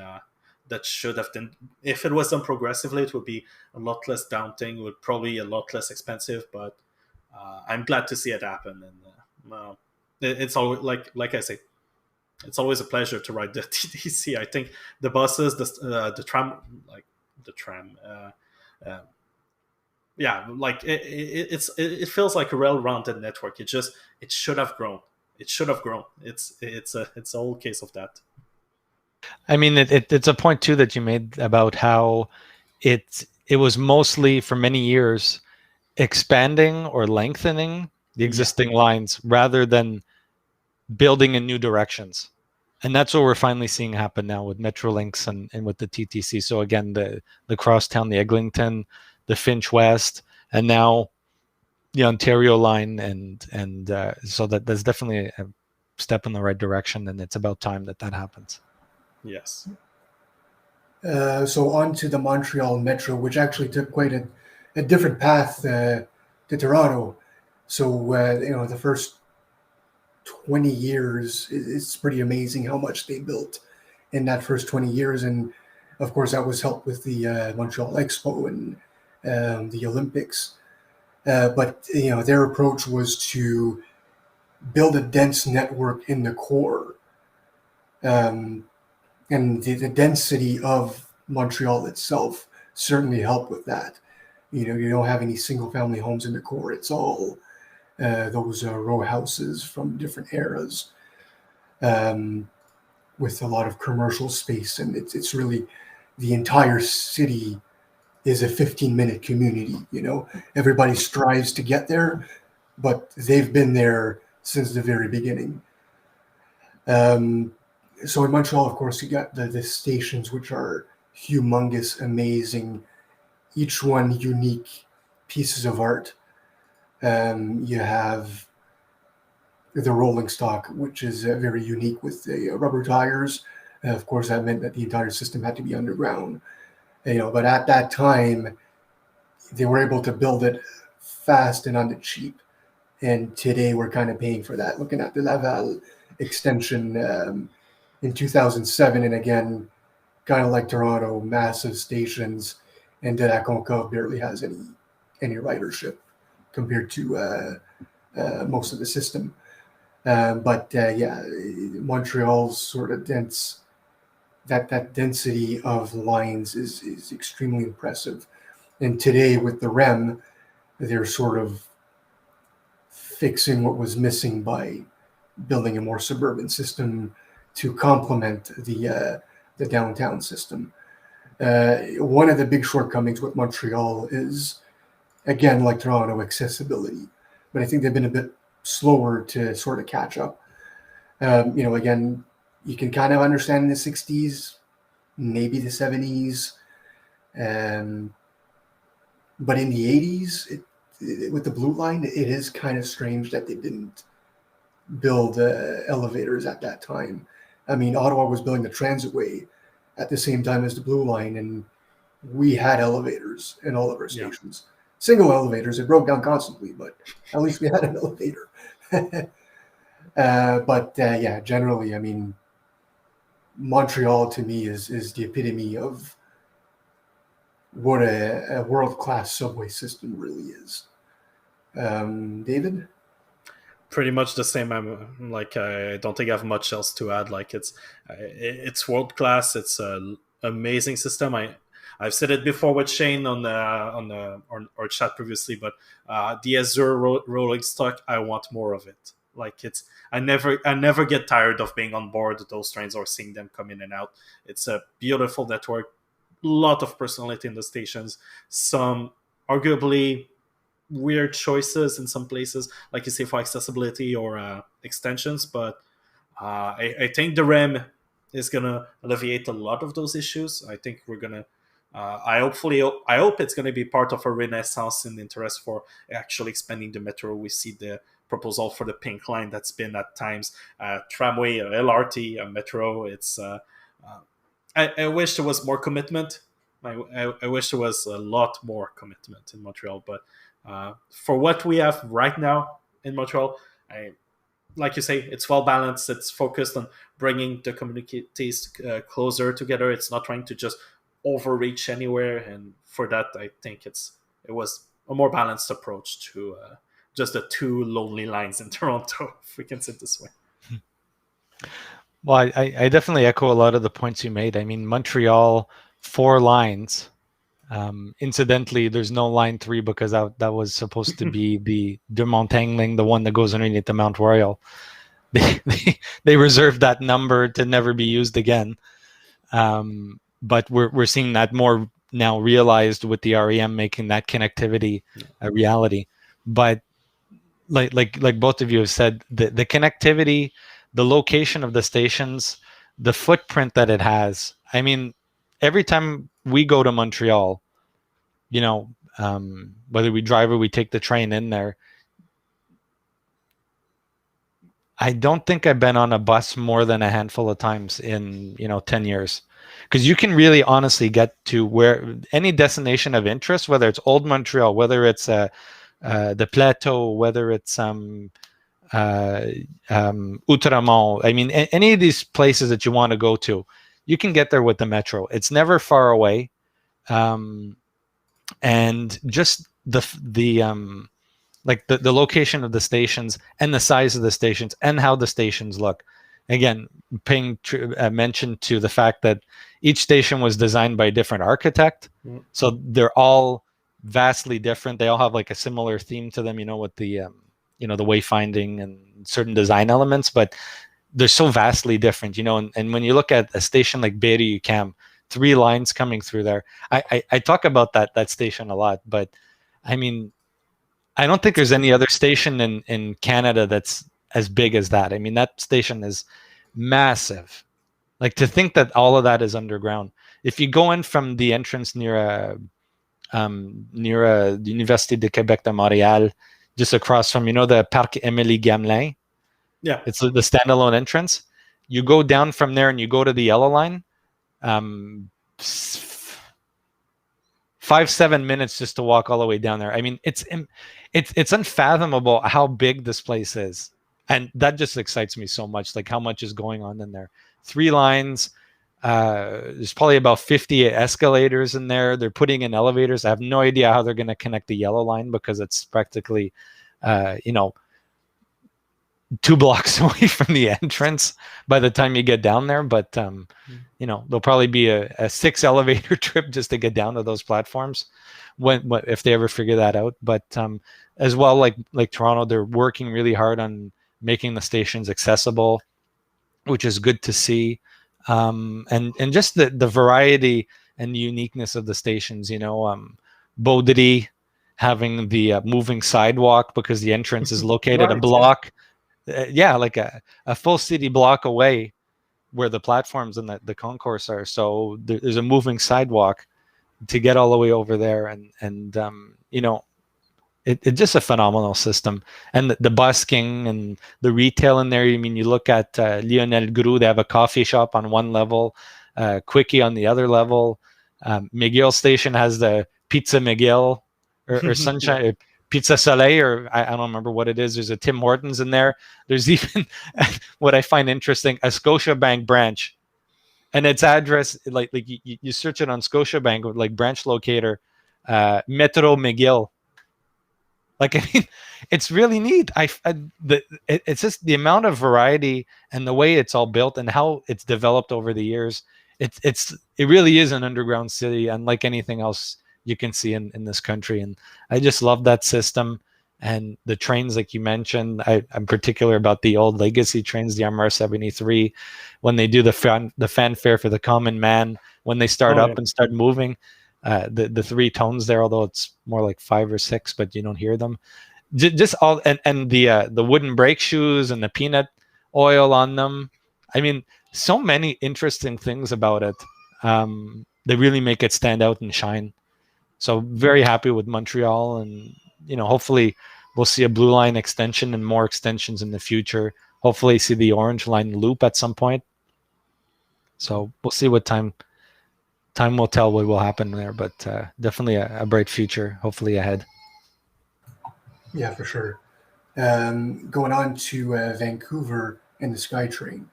B: that should have been, if it was done progressively, it would be a lot less daunting. It would probably be a lot less expensive, but I'm glad to see it happen. And it's always, like I say, it's always a pleasure to ride the TTC. I think the buses, the tram, yeah, like it feels like a well-rounded network. It should have grown. It's a whole case of that.
A: I mean, it's a point too that you made about how it was mostly for many years expanding or lengthening the existing lines rather than building in new directions. And that's what we're finally seeing happen now with Metrolinx and with the TTC. So again, the Crosstown, the Eglinton, the Finch West, and now the Ontario line, and so that's definitely a step in the right direction, and it's about time that happens.
B: Yes.
C: So on to the Montreal Metro, which actually took quite a different path to Toronto. So the first 20 years, it's pretty amazing how much they built in that first 20 years. And of course, that was helped with the Montreal Expo and the Olympics. But their approach was to build a dense network in the core. And the density of Montreal itself certainly helped with that. You don't have any single family homes in the core. It's all those row houses from different eras, with a lot of commercial space. And it's really, the entire city is a 15-minute community. Everybody strives to get there, but they've been there since the very beginning. So in Montreal, of course, you got the stations, which are humongous, amazing, each one unique pieces of art. You have the rolling stock, which is very unique with the rubber tires. Of course, that meant that the entire system had to be underground. But at that time, they were able to build it fast and on the cheap. And today, we're kind of paying for that. Looking at the Laval extension in 2007, and again, kind of like Toronto, massive stations, and De La Concorde barely has any ridership compared to most of the system. But Montreal's sort of dense, that density of lines is extremely impressive. And today with the REM, they're sort of fixing what was missing by building a more suburban system to complement the downtown system. One of the big shortcomings with Montreal is, again, like Toronto, accessibility. But I think they've been a bit slower to sort of catch up. Again, you can kind of understand in the 60s, maybe the 70s. But in the 80s, with the Blue Line, it is kind of strange that they didn't build elevators at that time. I mean, Ottawa was building the Transitway at the same time as the Blue Line, and we had elevators in all of our stations. Yeah. Single elevators, it broke down constantly, but at least we had an elevator. Generally, I mean, Montreal to me is the epitome of what a world-class subway system really is. David?
B: Pretty much the same. I don't think I have much else to add. Like it's world class. It's an amazing system. I've said it before with Shane on our chat previously, but the Azure rolling stock, I want more of it. Like I never get tired of being on board those trains or seeing them come in and out. It's a beautiful network, lot of personality in the stations. Some arguably weird choices in some places, like you say, for accessibility or extensions, but I think the REM is gonna alleviate a lot of those issues. I think we're gonna I hope it's gonna be part of a renaissance in interest for actually expanding the metro. We see the proposal for the pink line that's been at times tramway, LRT, metro. It's I wish there was more commitment. I wish there was a lot more commitment in Montreal, but for what we have right now in Montreal, like you say, it's well balanced. It's focused on bringing the communities closer together. It's not trying to just overreach anywhere, and for that, I think it was a more balanced approach to just the two lonely lines in Toronto, if we can say it this way.
A: Well, I definitely echo a lot of the points you made. I mean, Montreal, 4 lines. Incidentally, there's no line 3 because that was supposed to be the De Montaigne, the one that goes underneath the Mount Royal. They reserved that number to never be used again. But we're seeing that more now realized with the REM making that connectivity a reality. But like both of you have said, the connectivity, the location of the stations, the footprint that it has. I mean, every time we go to Montreal, whether we drive or we take the train in there, I don't think I've been on a bus more than a handful of times in 10 years, because you can really honestly get to where any destination of interest, whether it's Old Montreal, whether it's the Plateau, whether it's Outremont. I mean, any of these places that you want to go to, you can get there with the metro. It's never far away, and just the location of the stations and the size of the stations and how the stations look. Again, paying mention to the fact that each station was designed by a different architect, so they're all vastly different. They all have like a similar theme to them, with the the wayfinding and certain design elements, but they're so vastly different, and when you look at a station like Berry-UQAM, 3 lines coming through there. I talk about that station a lot, but I mean, I don't think there's any other station in Canada that's as big as that. I mean, that station is massive. Like, to think that all of that is underground. If you go in from the entrance near the Université de Québec de Montréal, just across from the Parc Émilie Gamelin.
B: Yeah,
A: it's the standalone entrance. You go down from there and you go to the yellow line. 5-7 minutes just to walk all the way down there. I mean, it's unfathomable how big this place is, and that just excites me so much. Like, how much is going on in there? 3 lines. There's probably about 50 escalators in there. They're putting in elevators. I have no idea how they're going to connect the yellow line, because it's practically 2 blocks away from the entrance by the time you get down there. But there'll probably be a 6 elevator trip just to get down to those platforms if they ever figure that out. But as well, like Toronto, they're working really hard on making the stations accessible, which is good to see. And just the variety and the uniqueness of the stations, Beaudry having the moving sidewalk because the entrance is located
B: right,
A: a block. Like a full city block away where the platforms and the concourse are. So there's a moving sidewalk to get all the way over there. And it's just a phenomenal system. And the busking and the retail in there. I mean, you look at Lionel Gru, they have a coffee shop on one level, Quickie on the other level. McGill Station has the Pizza McGill or Sunshine. Pizza Soleil, or I don't remember what it is. There's a Tim Hortons in there. There's even what I find interesting, a Scotiabank branch and its address, like you search it on Scotiabank with like branch locator, Metro McGill. Like, I mean, it's really neat. It's just the amount of variety and the way it's all built and how it's developed over the years. It really is an underground city, unlike anything else you can see in this country. And I just love that system. And the trains, like you mentioned, I'm particular about the old legacy trains, the MR73, when they do the fanfare for the common man, when they start up and start moving. The three tones there, although it's more like 5 or 6, but you don't hear them. Just all and the wooden brake shoes and the peanut oil on them. I mean, so many interesting things about it. They really make it stand out and shine. So very happy with Montreal, and hopefully we'll see a blue line extension and more extensions in the future. Hopefully see the orange line loop at some point. So we'll see what time will tell what will happen there, but definitely a bright future, hopefully ahead.
C: Yeah, for sure. Going on to Vancouver and the SkyTrain.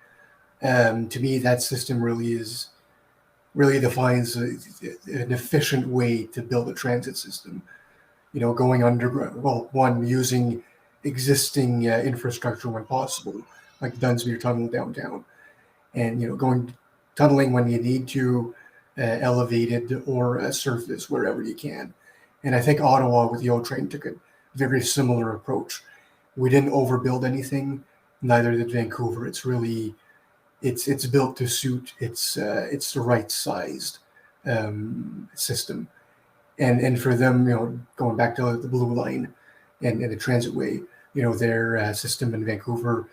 C: To me, that system really defines an efficient way to build a transit system. Going underground. Well, one, using existing infrastructure when possible, like the Dunsmuir Tunnel downtown, and going tunneling when you need to, elevated or surface wherever you can. And I think Ottawa with the old train took a very similar approach. We didn't overbuild anything, neither did Vancouver. It's really it's built to suit it's the right sized system. And for them, going back to the Blue Line and the Transitway, their system in Vancouver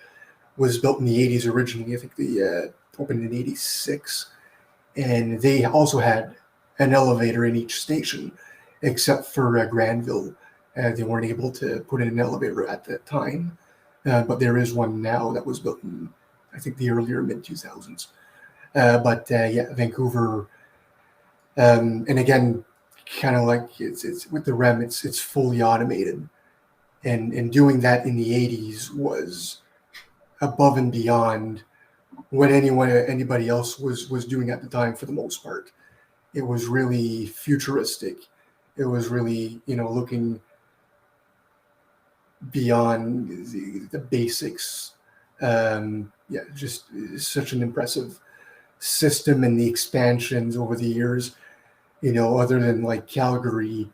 C: was built in the 80s originally. I think they opened in 86. And they also had an elevator in each station, except for Granville. They weren't able to put in an elevator at that time. But there is one now that was built in, I think, the earlier mid-2000s. But Vancouver, and again, kind of like it's with the REM, it's fully automated, and doing that in the 80s was above and beyond what anybody else was doing at the time. For the most part, it was really futuristic. It was really looking beyond the basics. Just such an impressive system, and the expansions over the years. Other than like Calgary,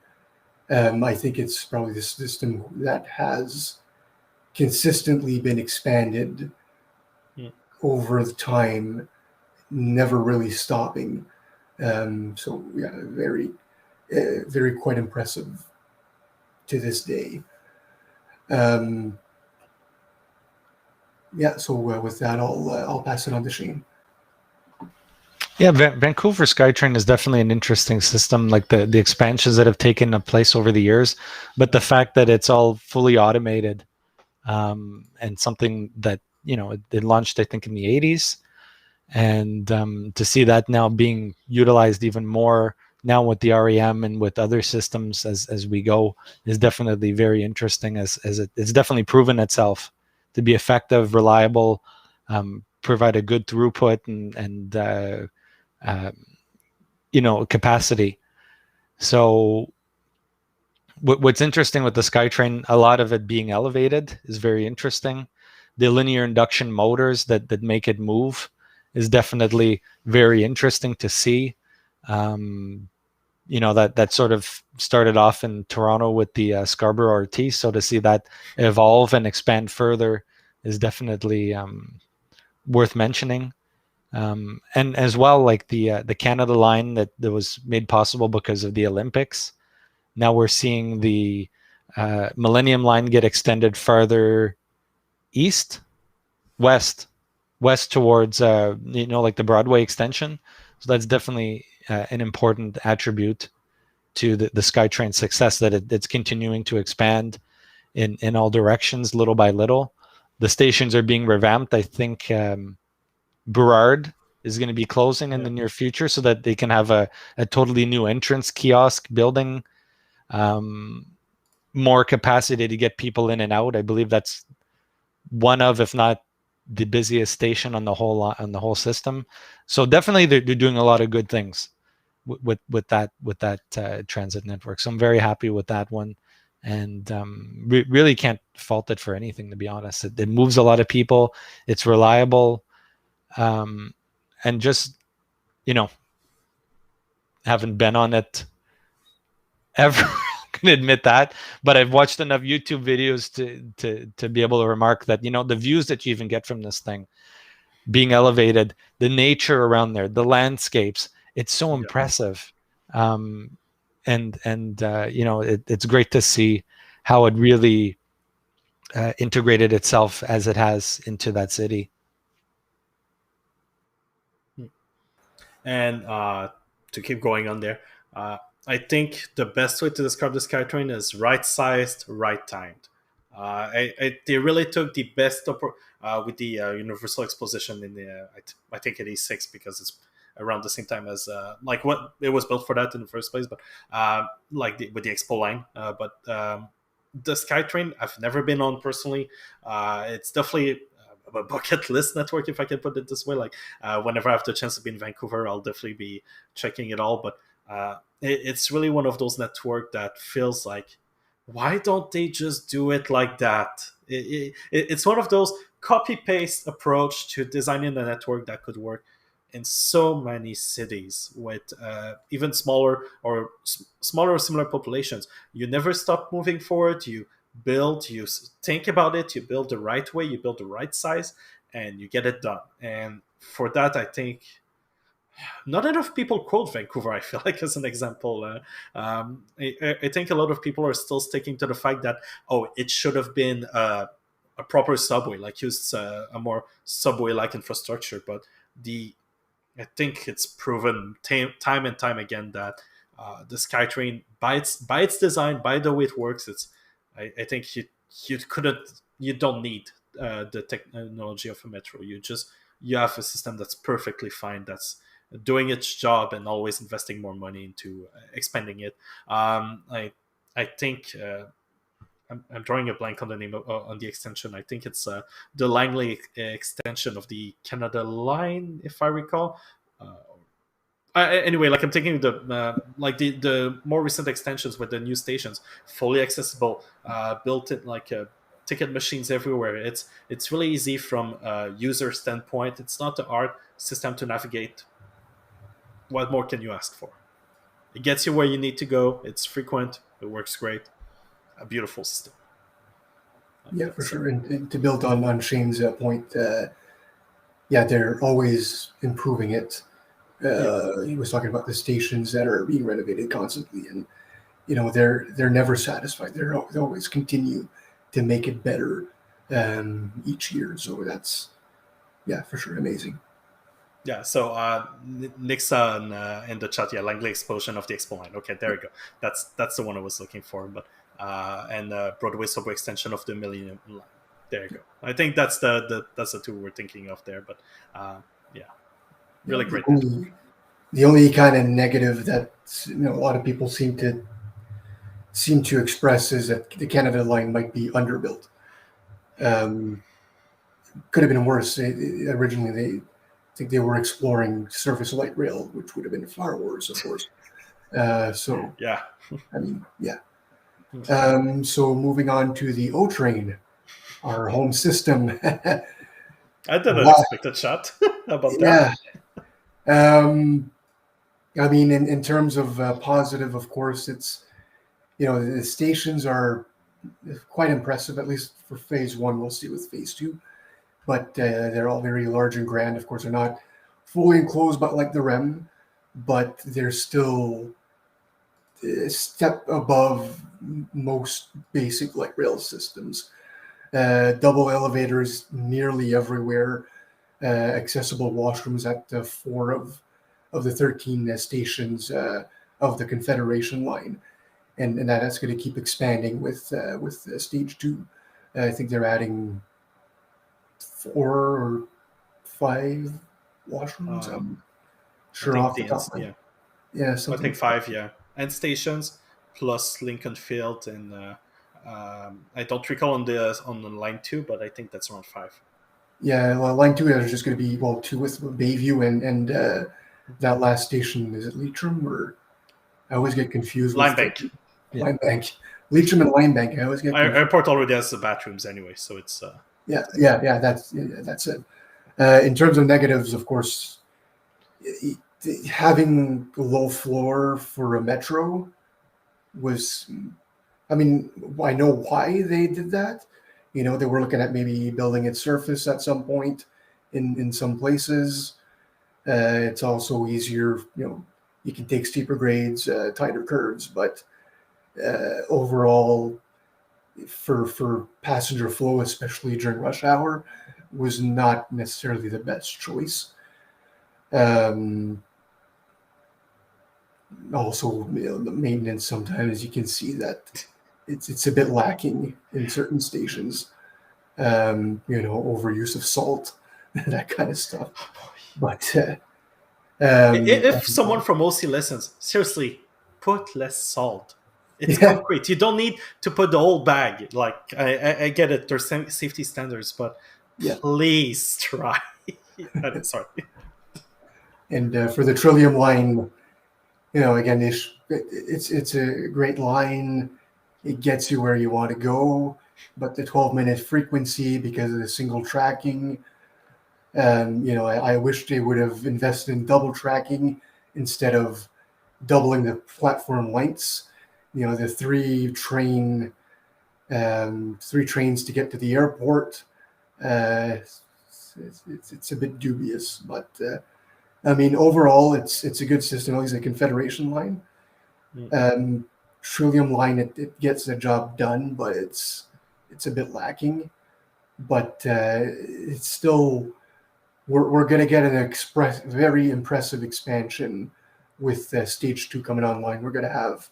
C: I think it's probably the system that has consistently been expanded over the time, never really stopping. So yeah, very, very quite impressive to this day. So with that, I'll pass it on to Shane.
A: Yeah, Vancouver SkyTrain is definitely an interesting system, like the expansions that have taken place over the years, but the fact that it's all fully automated, and something that it launched, I think, in the 80s, and to see that now being utilized even more now with the REM and with other systems as we go is definitely very interesting, as it's definitely proven itself to be effective, reliable, provide a good throughput and capacity. So what's interesting with the SkyTrain, a lot of it being elevated, is very interesting. The linear induction motors that make it move is definitely very interesting to see. That sort of started off in Toronto with the Scarborough RT. So to see that evolve and expand further is definitely worth mentioning. And as well, like the Canada line that was made possible because of the Olympics. Now we're seeing the Millennium line get extended farther west towards like the Broadway extension. So that's definitely an important attribute to the SkyTrain success, that it's continuing to expand in all directions, little by little. The stations are being revamped. I think Burrard is going to be closing in the near future so that they can have a totally new entrance kiosk building, more capacity to get people in and out. I believe that's one of, if not the busiest station on the whole system. So definitely they're doing a lot of good things with that transit network. So I'm very happy with that one, and really can't fault it for anything, to be honest. It moves a lot of people. It's reliable, and just, haven't been on it ever. Can admit that, but I've watched enough YouTube videos to be able to remark that, the views that you even get from this thing being elevated, the nature around there, the landscapes, it's so impressive. It's great to see how it really integrated itself as it has into that city.
B: And to keep going on there, I think the best way to describe the SkyTrain is right-sized, right-timed. They really took the best with the Universal Exposition in the I think 86, because it's around the same time as like what it was built for that in the first place, but with the Expo line. But the SkyTrain I've never been on personally. It's definitely a bucket list network, if I can put it this way. Like whenever I have the chance to be in Vancouver, I'll definitely be checking it all. But it's really one of those networks that feels like, why don't they just do it like that? It's one of those copy-paste approach to designing a network that could work in so many cities with even smaller or similar populations. You never stop moving forward. You build, you think about it, you build the right way, you build the right size, and you get it done. And for that, I think not enough people quote Vancouver, I feel like, as an example. I think a lot of people are still sticking to the fact that, it should have been a proper subway, like use a more subway-like infrastructure. But I think it's proven time and time again that the SkyTrain, by its design, by the way it works, I think you don't need the technology of a metro. You have a system that's perfectly fine, that's doing its job and always investing more money into expanding it. I think I'm drawing a blank on the name on the extension. I think it's the Langley extension of the Canada Line, if I recall. Anyway, like I'm thinking the more recent extensions with the new stations, fully accessible, built in ticket machines everywhere. It's really easy from a user standpoint. It's not the hard system to navigate. What more can you ask for? It gets you where you need to go. It's frequent. It works great. A beautiful system.
C: Yeah, for sure. And to build on Shane's point, they're always improving it. He was talking about the stations that are being renovated constantly, and they're never satisfied. They always continue to make it better each year. So that's for sure amazing.
B: Yeah, so Nixon in the chat, Langley explosion of the Expo line. Okay, there we go. That's the one I was looking for. But and Broadway subway extension of the Millennium line. There you go. I think that's the two we're thinking of there. But really great.
C: The only kind of negative that a lot of people seem to express is that the Canada line might be underbuilt. Could have been worse. Originally, I think they were exploring surface light rail, which would have been far worse, of course. So so moving on to the O train, our home system.
B: I didn't expect a chat about that.
C: I mean, in terms of positive, of course, it's the stations are quite impressive, at least for phase one. We'll see with phase two, but they're all very large and grand. Of course, they're not fully enclosed, but like the REM, but they're still a step above most basic light rail systems. Double elevators nearly everywhere, accessible washrooms at 4 of the 13 stations of the Confederation line, and that's going to keep expanding with stage 2. I think they're adding 4 or 5 washrooms. I'm sure off the top of my head. Yeah,
B: I think 5. And stations plus Lincoln Field, and I don't recall on the line 2, but I think that's around 5.
C: Yeah, well, line 2 is just going to be, well, 2 with Bayview and that last station, is it Leitrim, or I always get confused with
B: Linebank.
C: Linebank. Leitrim and Linebank, I always get confused.
B: Airport already has the bathrooms anyway, so it's
C: Yeah, that's it. In terms of negatives, of course, having low floor for a metro was, I mean, I know why they did that. You know, they were looking at maybe building its surface at some point in some places. It's also easier, you know, you can take steeper grades, tighter curves, but overall, for passenger flow, especially during rush hour, was not necessarily the best choice. Also, you know, the maintenance, sometimes you can see that it's a bit lacking in certain stations. You know, overuse of salt, that kind of stuff. But
B: if someone from OC listens, seriously, put less salt. It's concrete. You don't need to put the whole bag. Like I get it. There's safety standards, but please try. Sorry.
C: And for the Trillium line, you know, again, it's a great line. It gets you where you want to go, but the 12-minute frequency, because of the single tracking, you know, I wish they would have invested in double tracking instead of doubling the platform lengths. You know, the three trains to get to the airport. It's a bit dubious, but I mean, overall, it's a good system. At least the Confederation line, Trillium line, it gets the job done, but it's a bit lacking. But it's still, we're going to get an very impressive expansion with stage 2 coming online. We're going to have,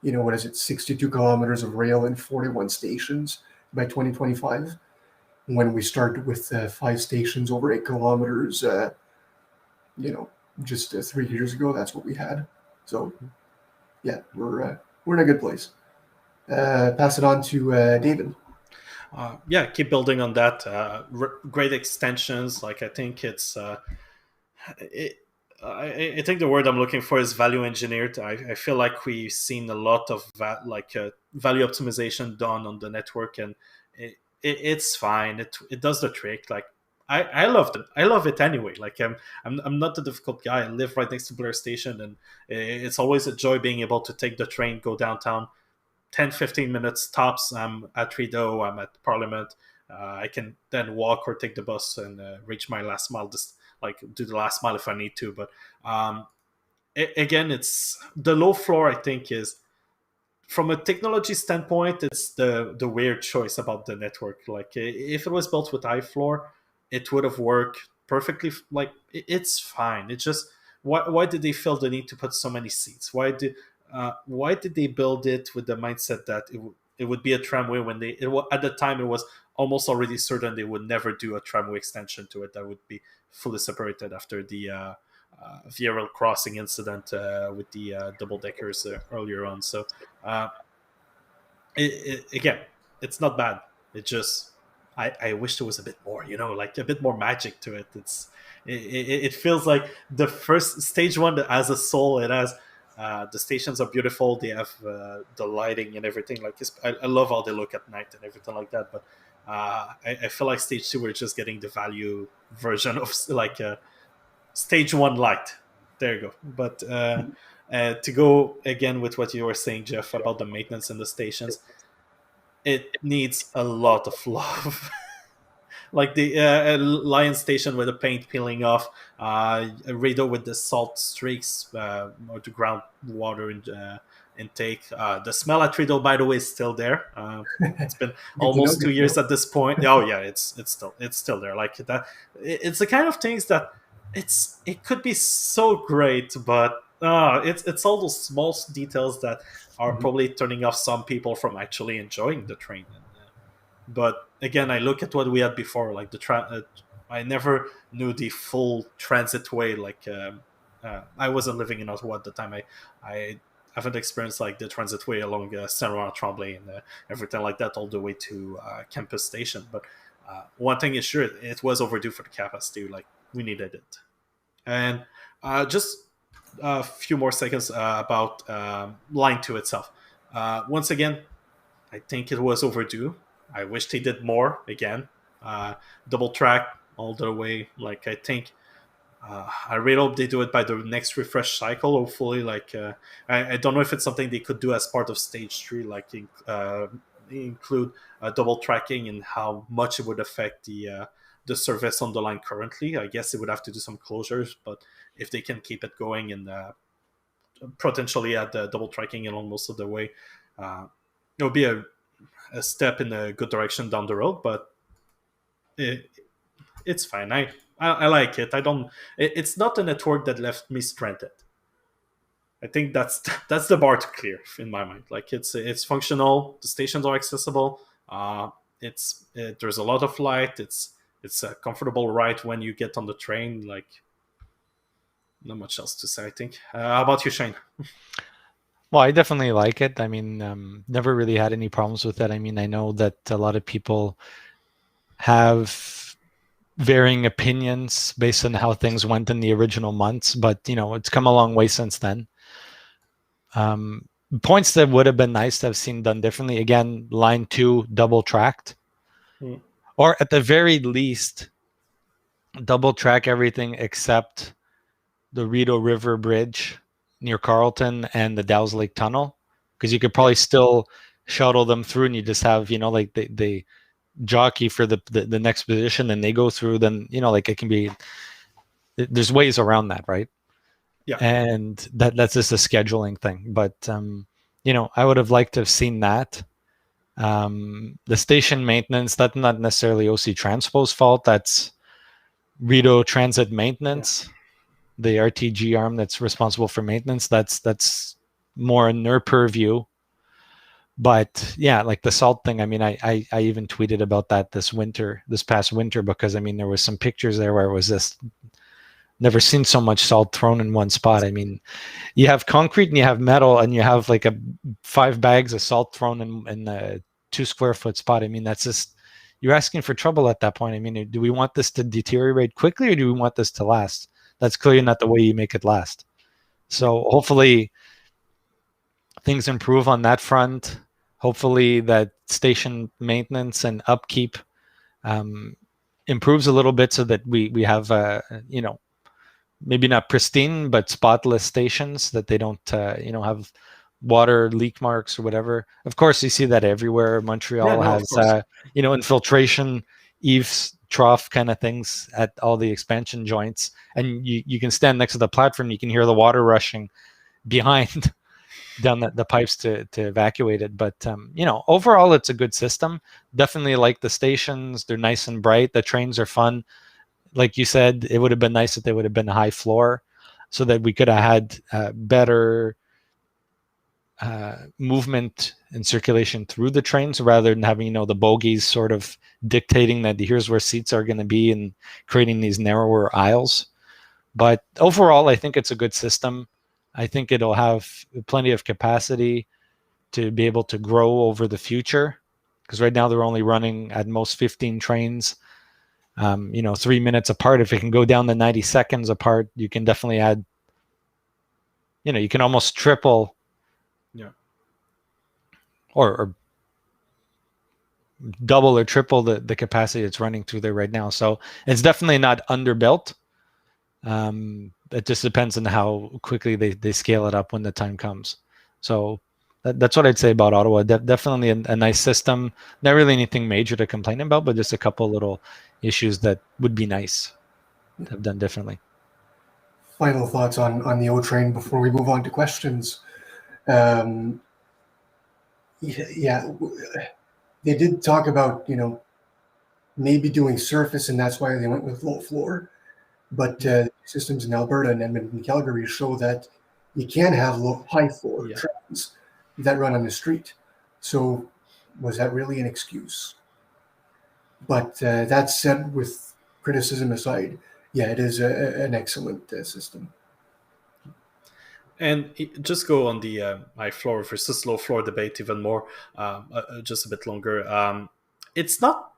C: you know, 62 kilometers of rail and 41 stations by 2025. When we started with 5 stations over 8 kilometers, you know, just 3 years ago, that's what we had. So, yeah, we're in a good place. Pass it on to David.
B: Keep building on that. Great extensions. Like I think I think the word I'm looking for is value engineered. I feel like we've seen a lot of value optimization done on the network, and it's fine. It does the trick. Like I love it. I love it anyway. Like I'm not a difficult guy. I live right next to Blair Station, and it's always a joy being able to take the train, go downtown. 10-15 minutes tops. I'm at Rideau, I'm at Parliament. I can then walk or take the bus and reach my last mile, just like do the last mile if I need to. But again, it's the low floor, I think, is from a technology standpoint, it's the weird choice about the network. Like if it was built with high floor, it would have worked perfectly. Like it's fine. It's just why did they feel the need to put so many seats? Why did they build it with the mindset that it would be a tramway when at the time it was almost already certain they would never do a tramway extension to it that would be fully separated after the VRL crossing incident with the double deckers earlier on. So again, it's not bad. It just I wish there was a bit more, you know, like a bit more magic to it. It feels like the first stage one that has a soul. It has. The stations are beautiful. They have the lighting and everything. Like I love how they look at night and everything like that. But I feel like stage 2 we're just getting the value version of like stage 1 light. There you go. But to go again with what you were saying, Jeff, about the maintenance in the stations, it needs a lot of love. Like the Lion Station with the paint peeling off, Rideau with the salt streaks or the groundwater intake. The smell at Rideau, by the way, is still there. It's been almost 2 years at this point. Oh yeah, it's still there. Like that, it's the kind of things that it could be so great, but it's all those small details that are probably turning off some people from actually enjoying the train. But again, I look at what we had before, like I never knew the full transit way. Like I wasn't living in Ottawa at the time. I haven't experienced like the transit way along Saint Laurent Tremblay and everything like that all the way to Campus Station. But One thing is sure, it was overdue for the capacity. Like, we needed it. And just a few more seconds about line 2 itself. Once again, I think it was overdue. I wish they did more again. Double track all the way. Like, I think I really hope they do it by the next refresh cycle. Hopefully, like I don't know if it's something they could do as part of stage 3, like include double tracking and how much it would affect the service on the line currently. I guess they would have to do some closures, but if they can keep it going and potentially add the double tracking along most of the way, it would be a step in a good direction down the road. But it's fine. I like it. It's not a network that left me stranded. I think that's the bar to clear in my mind. Like, it's functional. The stations are accessible. There's a lot of light. It's a comfortable ride when you get on the train. Like, not much else to say, I think. How about you, Shane?
A: Well, I definitely like it. I mean, never really had any problems with it. I mean, I know that a lot of people have varying opinions based on how things went in the original months, but it's come a long way since then. Points that would have been nice to have seen done differently. Again, line 2 double tracked, or at the very least, double track everything except the Rideau River Bridge near Carleton and the Dow's Lake Tunnel, because you could probably still shuttle them through, and you just have like they jockey for the next position, and they go through. Then like it can be. There's ways around that, right?
B: Yeah.
A: And that's just a scheduling thing. But I would have liked to have seen that. The station maintenance, that's not necessarily OC Transpo's fault. That's Rideau Transit Maintenance, the RTG arm that's responsible for maintenance. That's more in their purview. But yeah, like the salt thing, I mean, I even tweeted about that this past winter, because I mean, there was some pictures there where it was just never seen so much salt thrown in one spot. I mean, you have concrete and you have metal, and you have like 5 bags of salt thrown in a 2 square foot spot. I mean, that's just, you're asking for trouble at that point. I mean, do we want this to deteriorate quickly, or do we want this to last? That's clearly not the way you make it last. So hopefully things improve on that front. Hopefully that station maintenance and upkeep improves a little bit, so that we have maybe not pristine but spotless stations, that they don't have water leak marks or whatever. Of course, you see that everywhere. Montreal has infiltration eaves trough kind of things at all the expansion joints, and you can stand next to the platform, you can hear the water rushing behind down the pipes to evacuate it. But overall it's a good system. Definitely like the stations. They're nice and bright. The trains are fun. Like you said, it would have been nice if they would have been high floor, so that we could have had better movement and circulation through the trains, rather than having the bogies sort of dictating that here's where seats are going to be and creating these narrower aisles. But overall, I think it's a good system. I think it'll have plenty of capacity to be able to grow over the future, because right now they're only running at most 15 trains, 3 minutes apart. If it can go down to 90 seconds apart, you can definitely add, you can almost triple, or double or triple the capacity it's running through there right now. So it's definitely not underbuilt. It just depends on how quickly they scale it up when the time comes. So that's what I'd say about Ottawa. Definitely a nice system. Not really anything major to complain about, but just a couple little issues that would be nice to have done differently.
C: Final thoughts on the O train before we move on to questions. They did talk about maybe doing surface, and that's why they went with low floor. But systems in Alberta and Edmonton and Calgary show that you can have high floor trains that run on the street. So was that really an excuse? But that said, with criticism aside, it is an excellent system.
B: And just go on the high floor versus low floor debate even more, just a bit longer. It's not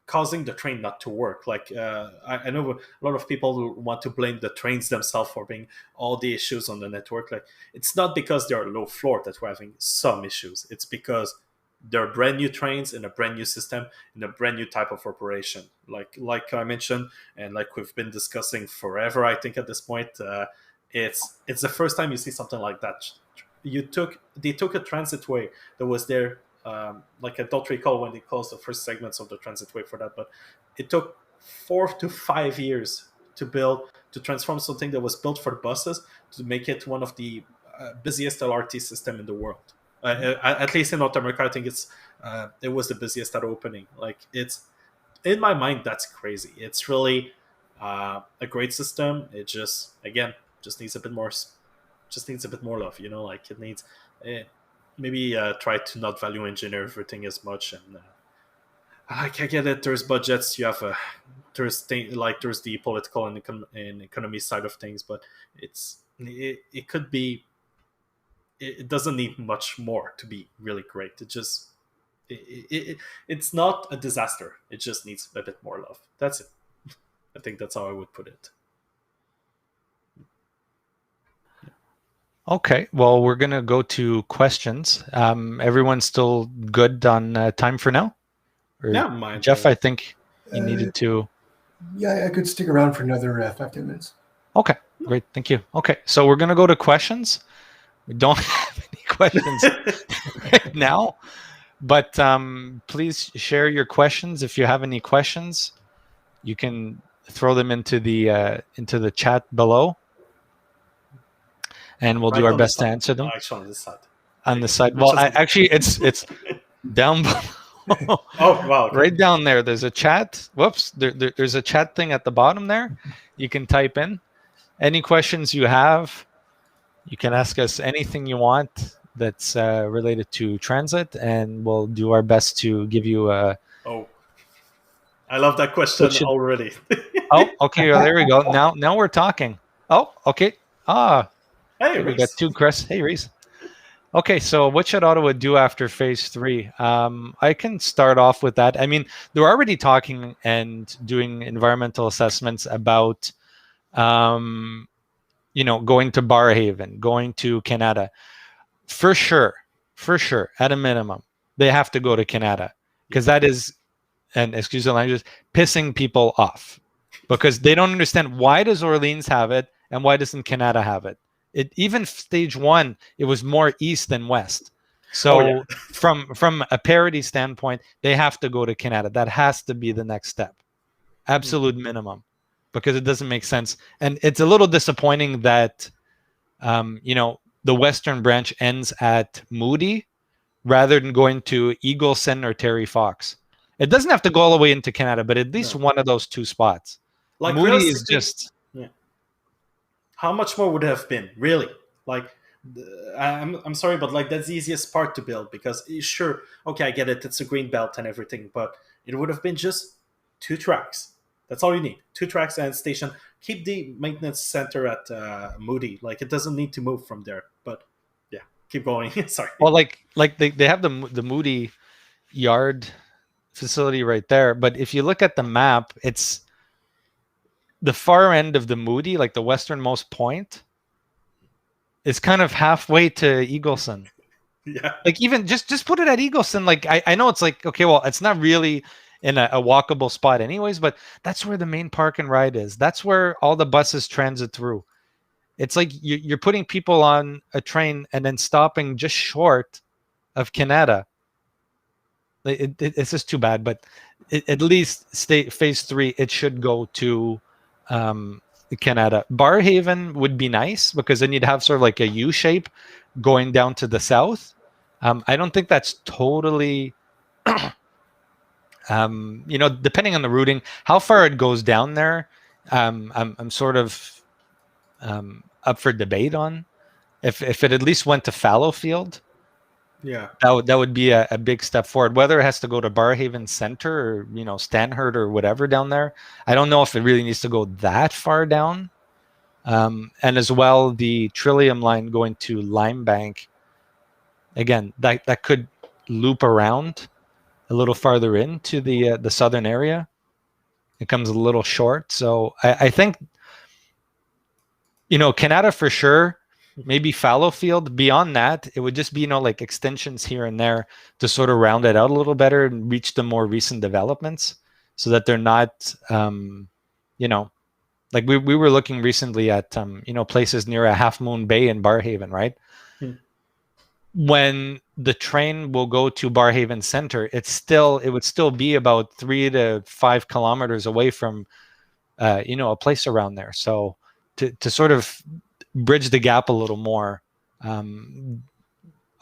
B: causing the train not to work. Like I know a lot of people who want to blame the trains themselves for being all the issues on the network. Like it's not because they're low floor that we're having some issues. It's because they're brand new trains in a brand new system in a brand new type of operation. Like I mentioned, and like we've been discussing forever, I think at this point, it's the first time you see something like that. They took a transitway that was there. Like I don't recall when they closed the first segments of the transitway for that, but it took 4 to 5 years to transform something that was built for the buses to make it one of the busiest LRT system in the world. At least in North America, I think it was the busiest at opening. Like it's in my mind, that's crazy. It's really a great system. It just needs a bit more, love. Like it needs maybe try to not value engineer everything as much. And I get it. There's budgets. You have there's the political and economy side of things, but it could be. It doesn't need much more to be really great. It's not a disaster. It just needs a bit more love. That's it. I think that's how I would put it.
A: Okay, well, we're going to go to questions. Everyone's still good on time for now? Or
B: Yeah, mine.
A: Jeff, I think you needed to...
C: Yeah, I could stick around for another 5-10 minutes.
A: Okay, great. Thank you. Okay, so we're going to go to questions. We don't have any questions right now, but please share your questions. If you have any questions, you can throw them into the chat below, and we'll do our best to answer them.
B: Actually, on this side.
A: On the side. Well, actually, it's down below.
B: Oh, wow. Okay.
A: Right down there. There's a chat. Whoops. There's a chat thing at the bottom there. You can type in any questions you have. You can ask us anything you want that's related to transit, and we'll do our best to give you a...
B: Oh, I love that question already.
A: Oh, okay. Well, there we go. Now we're talking. Oh, okay.
B: Hey,
A: we got two Chris. Hey, Reese. Okay, so what should Ottawa do after phase 3? I can start off with that. I mean, they're already talking and doing environmental assessments about... going to Barrhaven, going to Canada. For sure, at a minimum, they have to go to Canada, because that is, and excuse the language, pissing people off, because they don't understand, why does Orleans have it and why doesn't Canada have it? Even stage 1, it was more east than west. So from a parity standpoint, they have to go to Canada. That has to be the next step. Absolute minimum. Because it doesn't make sense. And it's a little disappointing that, the western branch ends at Moody rather than going to Eagleson or Terry Fox. It doesn't have to go all the way into Canada, but at least one of those two spots.
B: Like
A: Moody is just...
B: Yeah. How much more would it have been, really? Like, I'm sorry, but like that's the easiest part to build, because sure, okay, I get it. It's a green belt and everything, but it would have been just 2 tracks. That's all you need. 2 tracks and station. Keep the maintenance center at Moody. Like it doesn't need to move from there. But yeah, keep going. Sorry.
A: Well, like they have the Moody yard facility right there. But if you look at the map, it's the far end of the Moody, like the westernmost point, is kind of halfway to Eagleson.
B: Yeah.
A: Like even just put it at Eagleson. Like I know it's like, okay, well, it's not really in a walkable spot anyways, but that's where the main park and ride is. That's where all the buses transit through. It's like you're putting people on a train and then stopping just short of Canada. It's just too bad, but at least phase 3, it should go to Canada. Barrhaven would be nice, because then you'd have sort of like a U shape going down to the south. I don't think that's totally... depending on the routing, how far it goes down there, I'm sort of up for debate on. If it at least went to Fallowfield,
B: yeah,
A: that would be a big step forward. Whether it has to go to Barrhaven Center or Stanhert or whatever down there, I don't know if it really needs to go that far down. And as well, the Trillium line going to Limebank, again, that could loop around a little farther into the southern area. It comes a little short. So I think, Canada for sure, maybe fallow field. Beyond that, it would just be, like extensions here and there to sort of round it out a little better and reach the more recent developments so that they're not, like we were looking recently at, places near a Half Moon Bay in Barrhaven, right? When the train will go to Barrhaven Center, it would still be about 3 to 5 kilometers away from, a place around there. So to sort of bridge the gap a little more,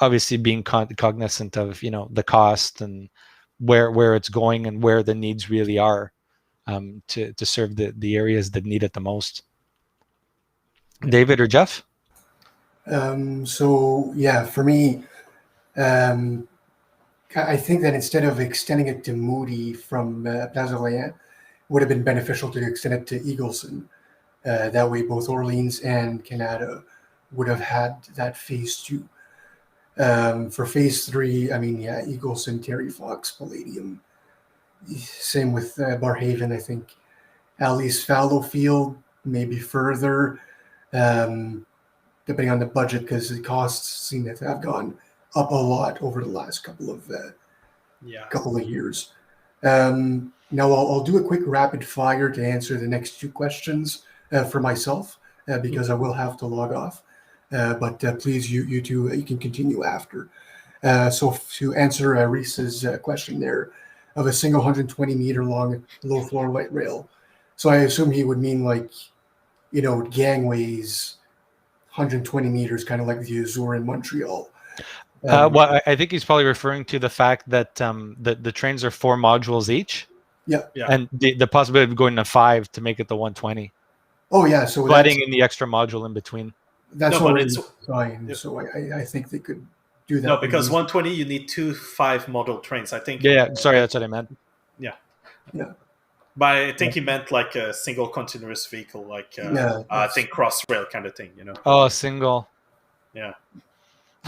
A: obviously being cognizant of, the cost and where it's going and where the needs really are, to serve the areas that need it the most. David or Jeff?
C: So yeah, for me, I think that instead of extending it to Moody from Place Orléans, would have been beneficial to extend it to Eagleson. That way, both Orleans and Canada would have had that phase 2. For phase 3, I mean, yeah, Eagleson, Terry Fox, Palladium. Same with Barrhaven, I think. At least Fallowfield, maybe further, depending on the budget, because the costs seem to have gone up a lot over the last couple of years. Now I'll do a quick rapid fire to answer the next 2 questions for myself, because I will have to log off. But please, you two, you can continue after. So to answer Reese's question there, of a single 120 meter long low floor light rail. So I assume he would mean like, gangways, 120 meters, kind of like the Azure in Montreal.
A: Well, I think he's probably referring to the fact that the trains are 4 modules each.
C: Yeah.
A: And the possibility of going to 5 to make it the 120.
C: Oh yeah, so
A: adding in the extra module in between.
C: That's already fine. So I think they could do that.
B: No, because 120 you need 2 5-module trains. I think.
A: Yeah. Sorry, that's what I meant.
B: Yeah.
C: But
B: I think he meant like a single continuous vehicle, like I think Crossrail kind of thing,
A: Oh, single.
B: Yeah.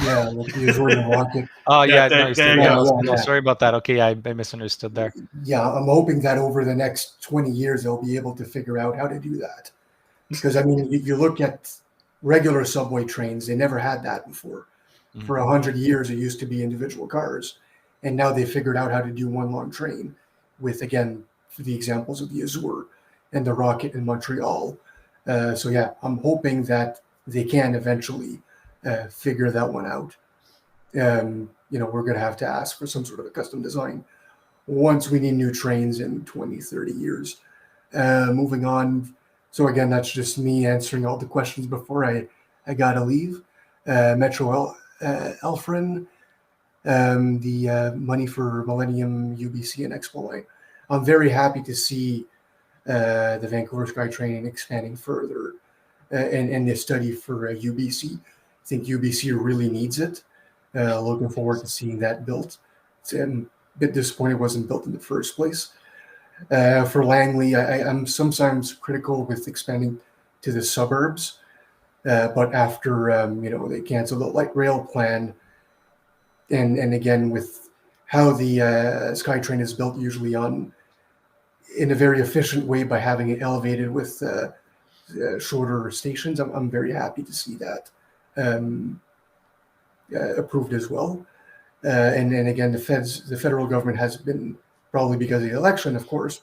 C: Yeah, like the Azure rocket.
A: Oh yeah,
C: yeah.
A: Sorry about that. Okay, I misunderstood there.
C: Yeah, I'm hoping that over the next 20 years they'll be able to figure out how to do that. Because I mean, you look at regular subway trains; they never had that before. Mm-hmm. For 100 years, it used to be individual cars, and now they figured out how to do one long train. With again, the examples of the Azure and the rocket in Montreal. So yeah, I'm hoping that they can eventually figure that one out. We're going to have to ask for some sort of a custom design once we need new trains in 20, 30 years. Moving on. So again, that's just me answering all the questions before I got to leave. Metro Elfrin, the money for Millennium, UBC, and Expo Line. I'm very happy to see the Vancouver SkyTrain expanding further and the study for UBC. I think UBC really needs it. Looking forward to seeing that built. I'm a bit disappointed it wasn't built in the first place. For Langley, I'm sometimes critical with expanding to the suburbs, but after they canceled the light rail plan, and again with how the SkyTrain is built, usually in a very efficient way by having it elevated with shorter stations. I'm very happy to see that approved as well. And then again, the federal government has been, probably because of the election, of course,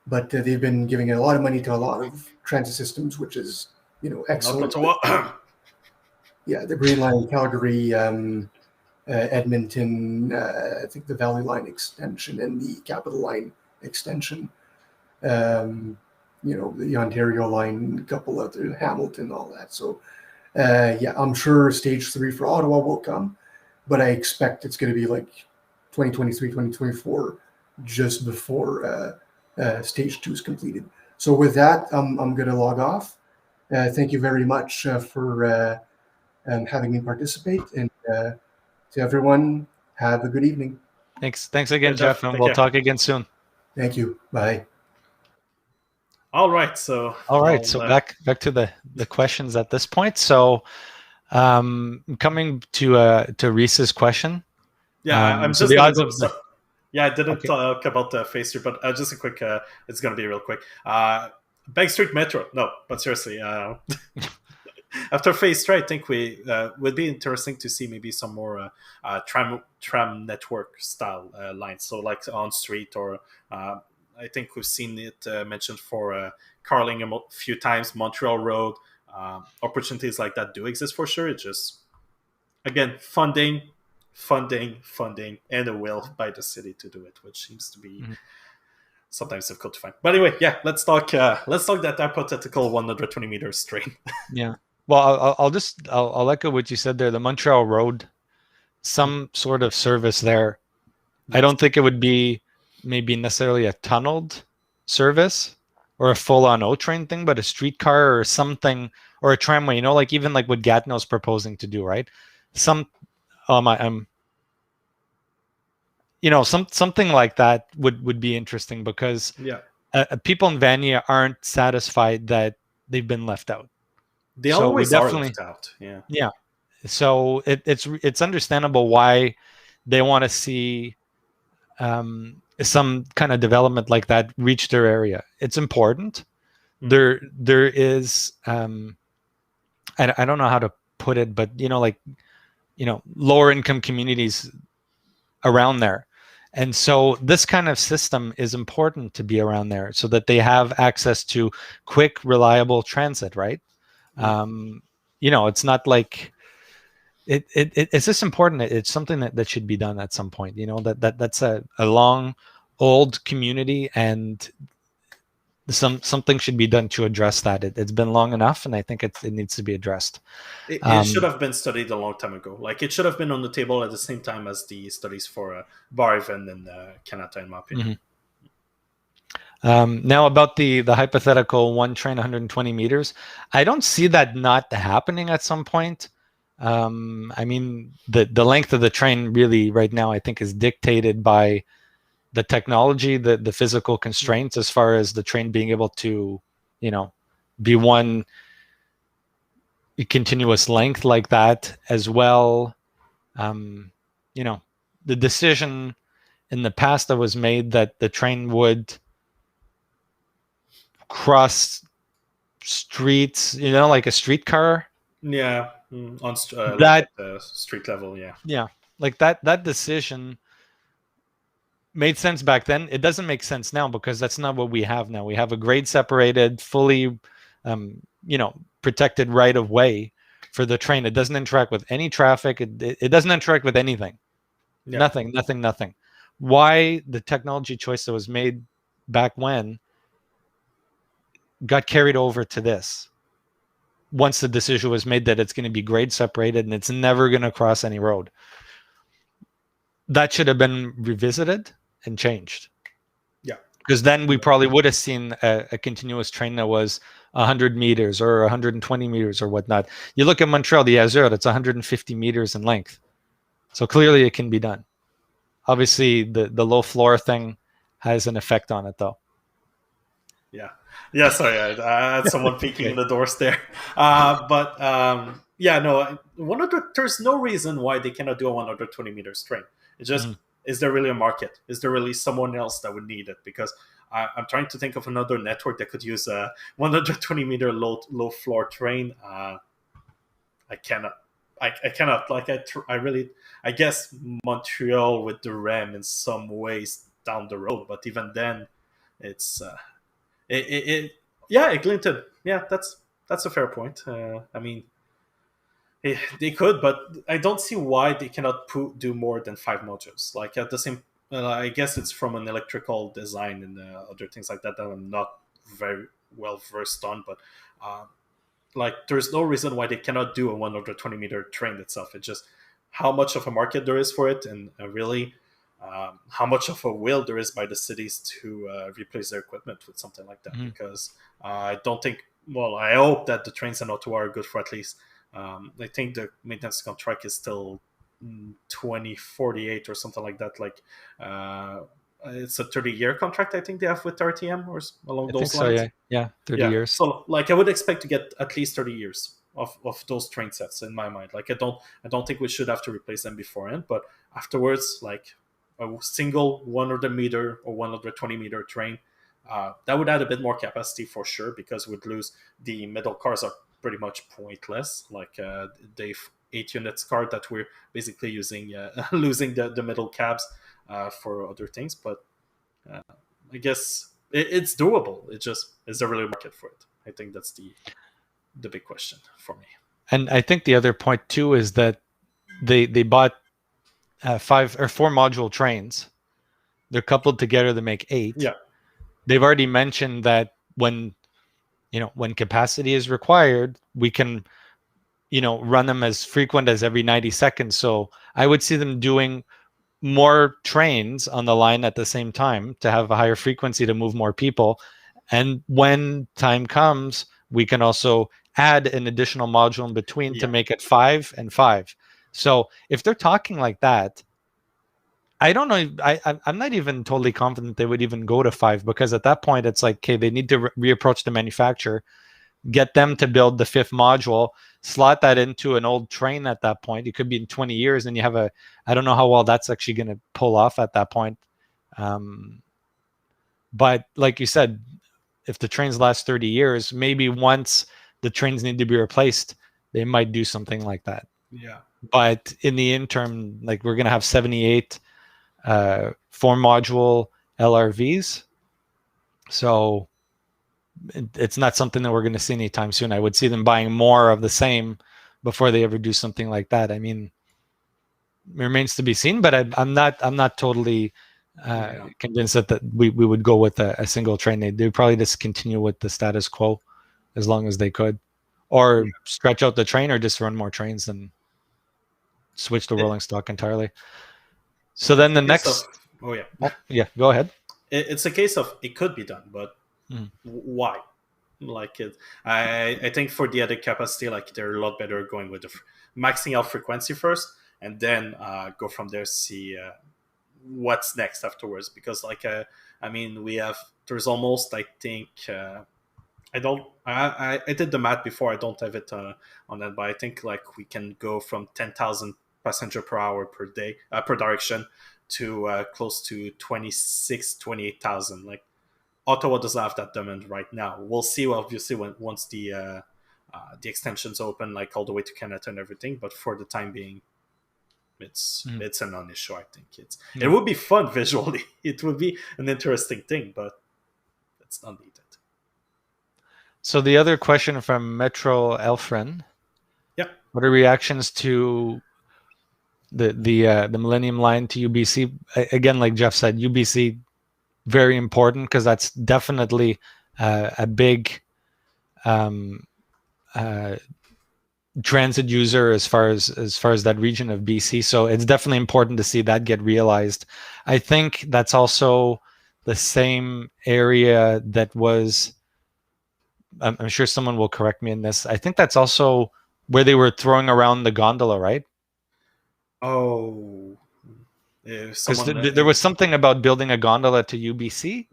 C: but they've been giving a lot of money to a lot of transit systems, which is excellent. Yeah, the Green Line, Calgary, Edmonton, I think the Valley Line extension and the Capital Line extension. The Ontario Line, a couple other, Hamilton, all that. So, I'm sure stage 3 for Ottawa will come, but I expect it's going to be like 2023, 2024, just before stage 2 is completed. So with that, I'm going to log off. Thank you very much for having me participate, and to everyone, have a good evening.
A: Thanks again, Jeff, and we'll talk again soon.
C: Thank you. Bye.
B: All right. So
A: back to the questions at this point. So coming to Reese's question.
B: Yeah, I'm just Yeah, I didn't
A: Okay.
B: talk about the phase 3, but just a quick. It's gonna be real quick. Bank Street Metro. No, but seriously, after phase 3, I think we would be interesting to see maybe some more tram network style lines. So like on street, or I think we've seen it mentioned for Carling a few times. Montreal Road. Opportunities like that do exist for sure. It's just, again, funding, and a will by the city to do it, which seems to be
A: Mhm.
B: sometimes difficult to find. But anyway, yeah, let's talk that hypothetical 120 meters train.
A: Yeah. Well, I'll echo what you said there. The Montreal Road, some sort of service there. I
B: Yes.
A: don't think it would be maybe necessarily a tunneled service or a full-on O-train thing, but a streetcar or something, or a tramway. Like even like what Gatineau's proposing to do, right? Some something like that would be interesting, because
B: Yeah,
A: people in Vanier aren't satisfied that they've been left out.
B: they
A: So we
B: always are
A: definitely,
B: left out. Yeah.
A: yeah. So it's understandable why they want to see some kind of development like that reach their area. It's important. There is I don't know how to put it, but like lower income communities around there. And so this kind of system is important to be around there so that they have access to quick, reliable transit, right? It's not like it's just important. It's something that should be done at some point. That's a long, old community, and something should be done to address that. It's been long enough, and I think it needs to be addressed.
B: It should have been studied a long time ago. Like, it should have been on the table at the same time as the studies for Bar-Even and Canada, in my opinion.
A: Now about the hypothetical one train 120 meters, I don't see that not happening at some point. I mean, the length of the train really right now, I think, is dictated by the technology, the physical constraints, as far as the train being able to, be one continuous length like that as well. The decision in the past that was made that the train would cross streets, like a streetcar.
B: Yeah, on
A: That
B: like at the street level. Yeah,
A: like that decision made sense back then. It doesn't make sense now, because that's not what we have now. We have a grade separated, fully, protected right of way for the train. It doesn't interact with any traffic. It doesn't interact with anything.
B: yeah.
A: Nothing. Why the technology choice that was made back when got carried over to this? Once the decision was made that it's going to be grade separated and it's never going to cross any road, that should have been revisited and changed.
B: Yeah,
A: because then we probably would have seen a continuous train that was 100 meters or 120 meters or whatnot. You look at Montreal, the Azure, that's 150 meters in length. So clearly it can be done. Obviously, the low floor thing has an effect on it, though.
B: Yeah. Sorry, I had someone peeking in the doors there. No. There's no reason why they cannot do a 120 meters train. It's just, is there really a market? Is there really someone else that would need it? Because I'm trying to think of another network that could use a 120 meter low floor train. I cannot. I cannot. Like, I guess Montreal with the REM in some ways down the road, but even then, it's it glinted. Yeah, that's a fair point. I mean, they could, but I don't see why they cannot do more than 5 modules. Like, at the same, I guess it's from an electrical design and other things like that I'm not very well versed on. But there's no reason why they cannot do a 120 meter train itself. It's just how much of a market there is for it, and really how much of a will there is by the cities to replace their equipment with something like that. Because I don't think. Well, I hope that the trains in Ottawa are good for at least. I think the maintenance contract is still 2048 or something like that. Like, it's a 30-year contract, I think they have with RTM or along those lines.
A: So, yeah, 30 years.
B: So, like, I would expect to get at least 30 years of those train sets in my mind. Like, I don't think we should have to replace them beforehand, but afterwards, like, a single 100-meter or 120-meter train. That would add a bit more capacity for sure, because we'd lose the middle cars are pretty much pointless. Like the 8 units car that we're basically using, losing the middle cabs for other things. But I guess it's doable. It just, is there really a market for it? I think that's the big question for me.
A: And I think the other point too is that they bought 5 or 4 module trains. They're coupled together to make 8.
B: Yeah.
A: They've already mentioned that when capacity is required, we can run them as frequent as every 90 seconds. So I would see them doing more trains on the line at the same time to have a higher frequency to move more people. And when time comes, we can also add an additional module in between to make it 5 and 5. So if they're talking like that, I don't know. I'm not even totally confident they would even go to 5, because at that point it's like, okay, they need to reapproach the manufacturer, get them to build the 5th module, slot that into an old train at that point. It could be in 20 years, and you have I don't know how well that's actually going to pull off at that point. But like you said, if the trains last 30 years, maybe once the trains need to be replaced, they might do something like that.
B: Yeah.
A: But in the interim, like, we're going to have 78 4-module LRVs. So it's not something that we're going to see anytime soon. I would see them buying more of the same before they ever do something like that. I mean, it remains to be seen, but I'm not totally convinced that we would go with a single train. They'd probably just continue with the status quo as long as they could, or stretch out the train, or just run more trains and switch to rolling stock entirely. So then the next... go ahead.
B: It's a case of it could be done, but why? Like I think for the added capacity, like, they're a lot better going with the maxing out frequency first, and then go from there, see what's next afterwards. Because like I mean, there's almost, I think, I did the math before. I don't have it on that, but I think like we can go from 10,000 passenger per hour per day per direction to close to 28,000. Like, Ottawa doesn't have that demand right now. We'll see, obviously, once the extensions open, like all the way to Canada and everything. But for the time being, it's a non-issue. I think it would be fun visually. It would be an interesting thing, but it's not needed.
A: So the other question from Metro Elfren.
B: Yeah.
A: What are reactions to the Millennium Line to UBC? Again, like Jeff said, UBC, very important, because that's definitely a big transit user as far as that region of BC. So it's definitely important to see that get realized. I think that's also the same area that was... I'm sure someone will correct me in this. I think that's also where they were throwing around the gondola, right?
B: Oh,
A: because there was something about building a gondola to UBC.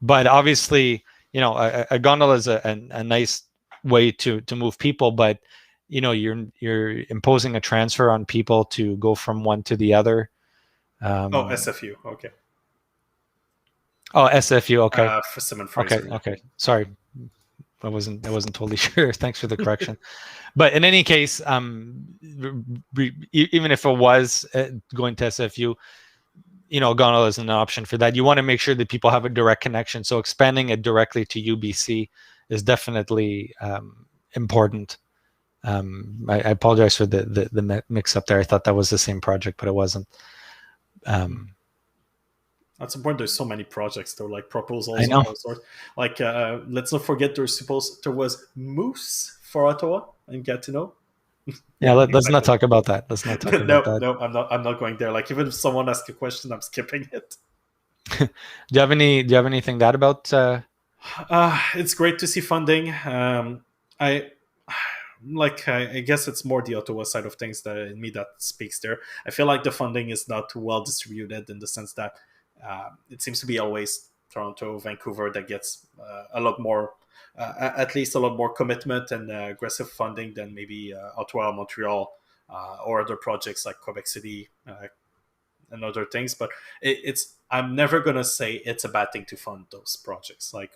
A: But obviously, a gondola is a nice way to move people, but you're imposing a transfer on people to go from one to the other.
B: SFU, okay.
A: Oh, SFU, okay.
B: For Simon Fraser.
A: Okay. Sorry, I wasn't totally sure. Thanks for the correction. But in any case, even if it was going to SFU, gondola is an option for that. You want to make sure that people have a direct connection. So expanding it directly to UBC is definitely important. I apologize for the mix up there. I thought that was the same project, but it wasn't.
B: That's important. There's so many projects. There were like proposals.
A: I know.
B: Of all sorts. Like, let's not forget there was Moose for Ottawa and Gatineau.
A: Yeah, let's not talk about that. Let's not talk about that.
B: No, I'm not going there. Like, even if someone asks a question, I'm skipping it.
A: Do you have anything to add about?
B: It's great to see funding. I guess it's more the Ottawa side of things that speaks there. I feel like the funding is not well distributed, in the sense that it seems to be always Toronto, Vancouver that gets a lot more, at least a lot more commitment and aggressive funding than maybe Ottawa, Montreal, or other projects like Quebec City and other things. But it's I'm never gonna say it's a bad thing to fund those projects. Like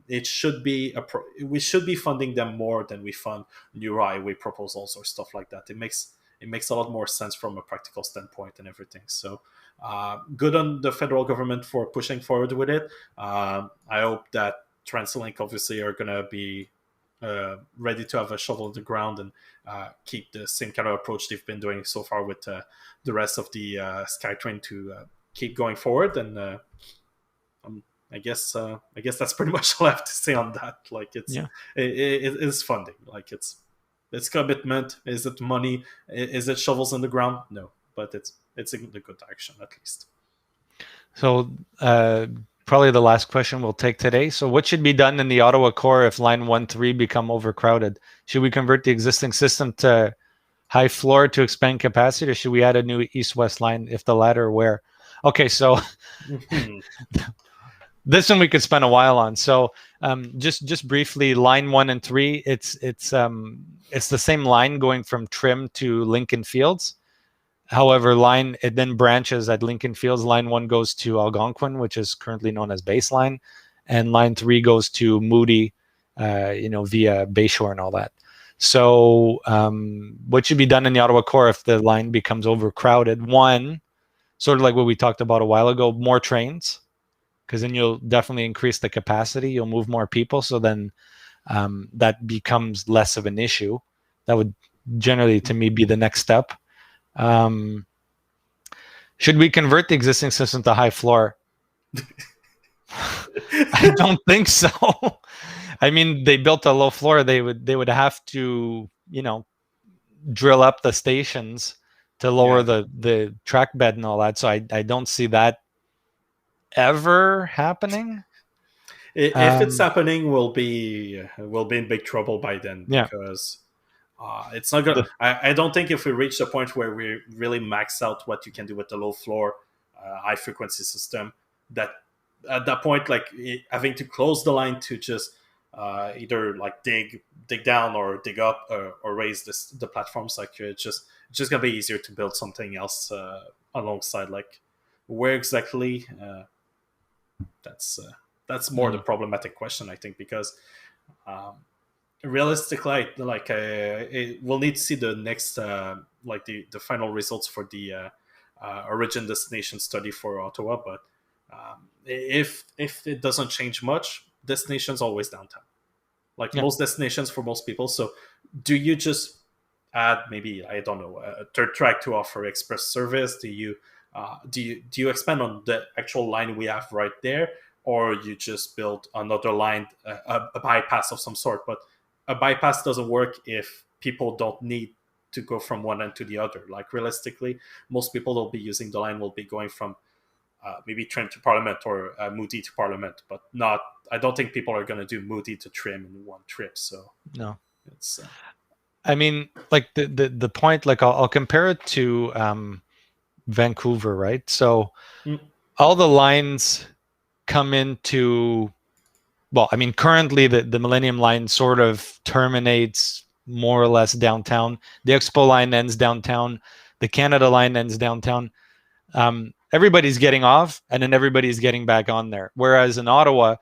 B: it should be we should be funding them more than we fund new highway proposals or stuff like that. It makes a lot more sense from a practical standpoint and everything. So good on the federal government for pushing forward with it. I hope that TransLink obviously are going to be ready to have a shovel in the ground and keep the same kind of approach they've been doing so far with the rest of the SkyTrain to keep going forward. And I guess that's pretty much all I have to say on that. Like it is funding. Like it's commitment. Is it money? Is it shovels in the ground? No, but it's in the good direction at least.
A: So probably the last question we'll take today. So what should be done in the Ottawa core if line 1-3 become overcrowded? Should we convert the existing system to high floor to expand capacity, or should we add a new east-west line? If the latter, where? Okay, so this one we could spend a while on. So just briefly, line 1 and 3, it's the same line going from Trim to Lincoln Fields. However, it then branches at Lincoln Fields. Line 1 goes to Algonquin, which is currently known as Baseline, and line 3 goes to Moody, via Bayshore and all that. So what should be done in the Ottawa core if the line becomes overcrowded? One, sort of like what we talked about a while ago, more trains, because then you'll definitely increase the capacity. You'll move more people, so then that becomes less of an issue. That would generally, to me, be the next step. Should we convert the existing system to high floor? I don't think so. I mean, they built a low floor. They would have to, drill up the stations to lower the track bed and all that. So I don't see that ever happening.
B: If it's happening, we'll be in big trouble by then, because it's not gonna. I don't think if we reach the point where we really max out what you can do with the low floor, high frequency system, that at that point, like having to close the line to just either like dig down or dig up or raise the platforms, like it's just gonna be easier to build something else alongside. Like where exactly? That's more the problematic question, I think, because realistically, like we'll need to see the next like the final results for the origin destination study for Ottawa. But if it doesn't change much, destination's always downtown, like most destinations for most people. So do you just add maybe, I don't know, a third track to offer express service? Do you expand on the actual line we have right there, or you just build another line, a bypass of some sort? But a bypass doesn't work if people don't need to go from one end to the other. Like realistically, most people will be using the line will be going from maybe Trim to Parliament or Moody to Parliament, but not. I don't think people are going to do Moody to Trim in one trip. So
A: no,
B: it's.
A: I mean, like the point. Like I'll compare it to Vancouver, right? So all the lines come into. Well, I mean, currently the Millennium Line sort of terminates more or less downtown. The Expo Line ends downtown. The Canada Line ends downtown. Everybody's getting off, and then everybody's getting back on there. Whereas in Ottawa,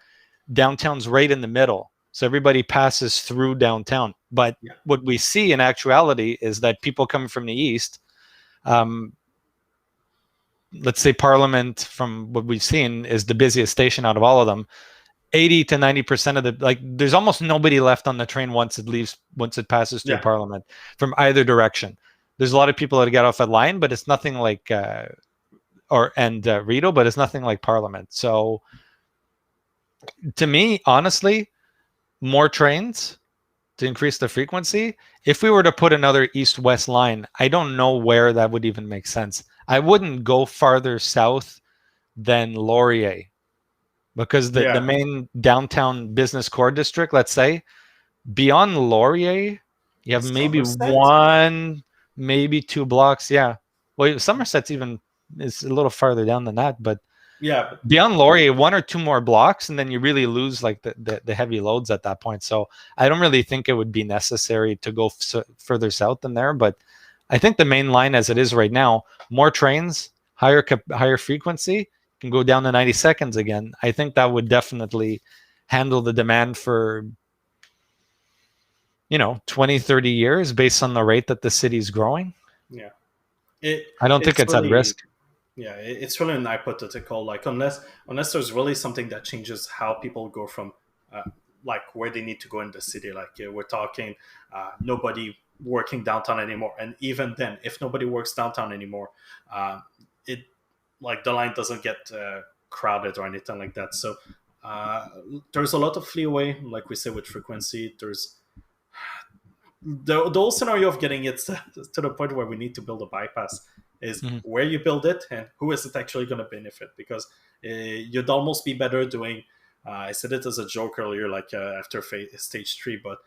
A: downtown's right in the middle. So everybody passes through downtown. But what we see in actuality is that people coming from the east, let's say Parliament, from what we've seen, is the busiest station out of all of them. 80 to 90% of there's almost nobody left on the train once it passes through Parliament from either direction. There's a lot of people that get off at Line, but it's nothing like Rideau, but it's nothing like Parliament. So to me, honestly, more trains to increase the frequency. If we were to put another east-west line, I don't know where that would even make sense. I wouldn't go farther south than Laurier, because the main downtown business core district, let's say, beyond Laurier, you have maybe one, maybe 2 blocks. Yeah. Well, Somerset's even is a little farther down than that, but beyond Laurier, 1 or 2 more blocks, and then you really lose like the heavy loads at that point. So I don't really think it would be necessary to go further south than there. But I think the main line as it is right now, more trains higher frequency, can go down to 90 seconds again. I think that would definitely handle the demand for 20, 30 years based on the rate that the city's growing.
B: Yeah.
A: I don't think it's
B: really,
A: at risk.
B: Yeah, it's really an hypothetical. Like unless there's really something that changes how people go from like where they need to go in the city. Like we're talking nobody working downtown anymore, and even then, if nobody works downtown anymore, it like the line doesn't get crowded or anything like that. So there's a lot of leeway, like we say with frequency. There's the whole scenario of getting it to the point where we need to build a bypass is where you build it and who is it actually going to benefit, because you'd almost be better doing I said it as a joke earlier, like after stage 3, but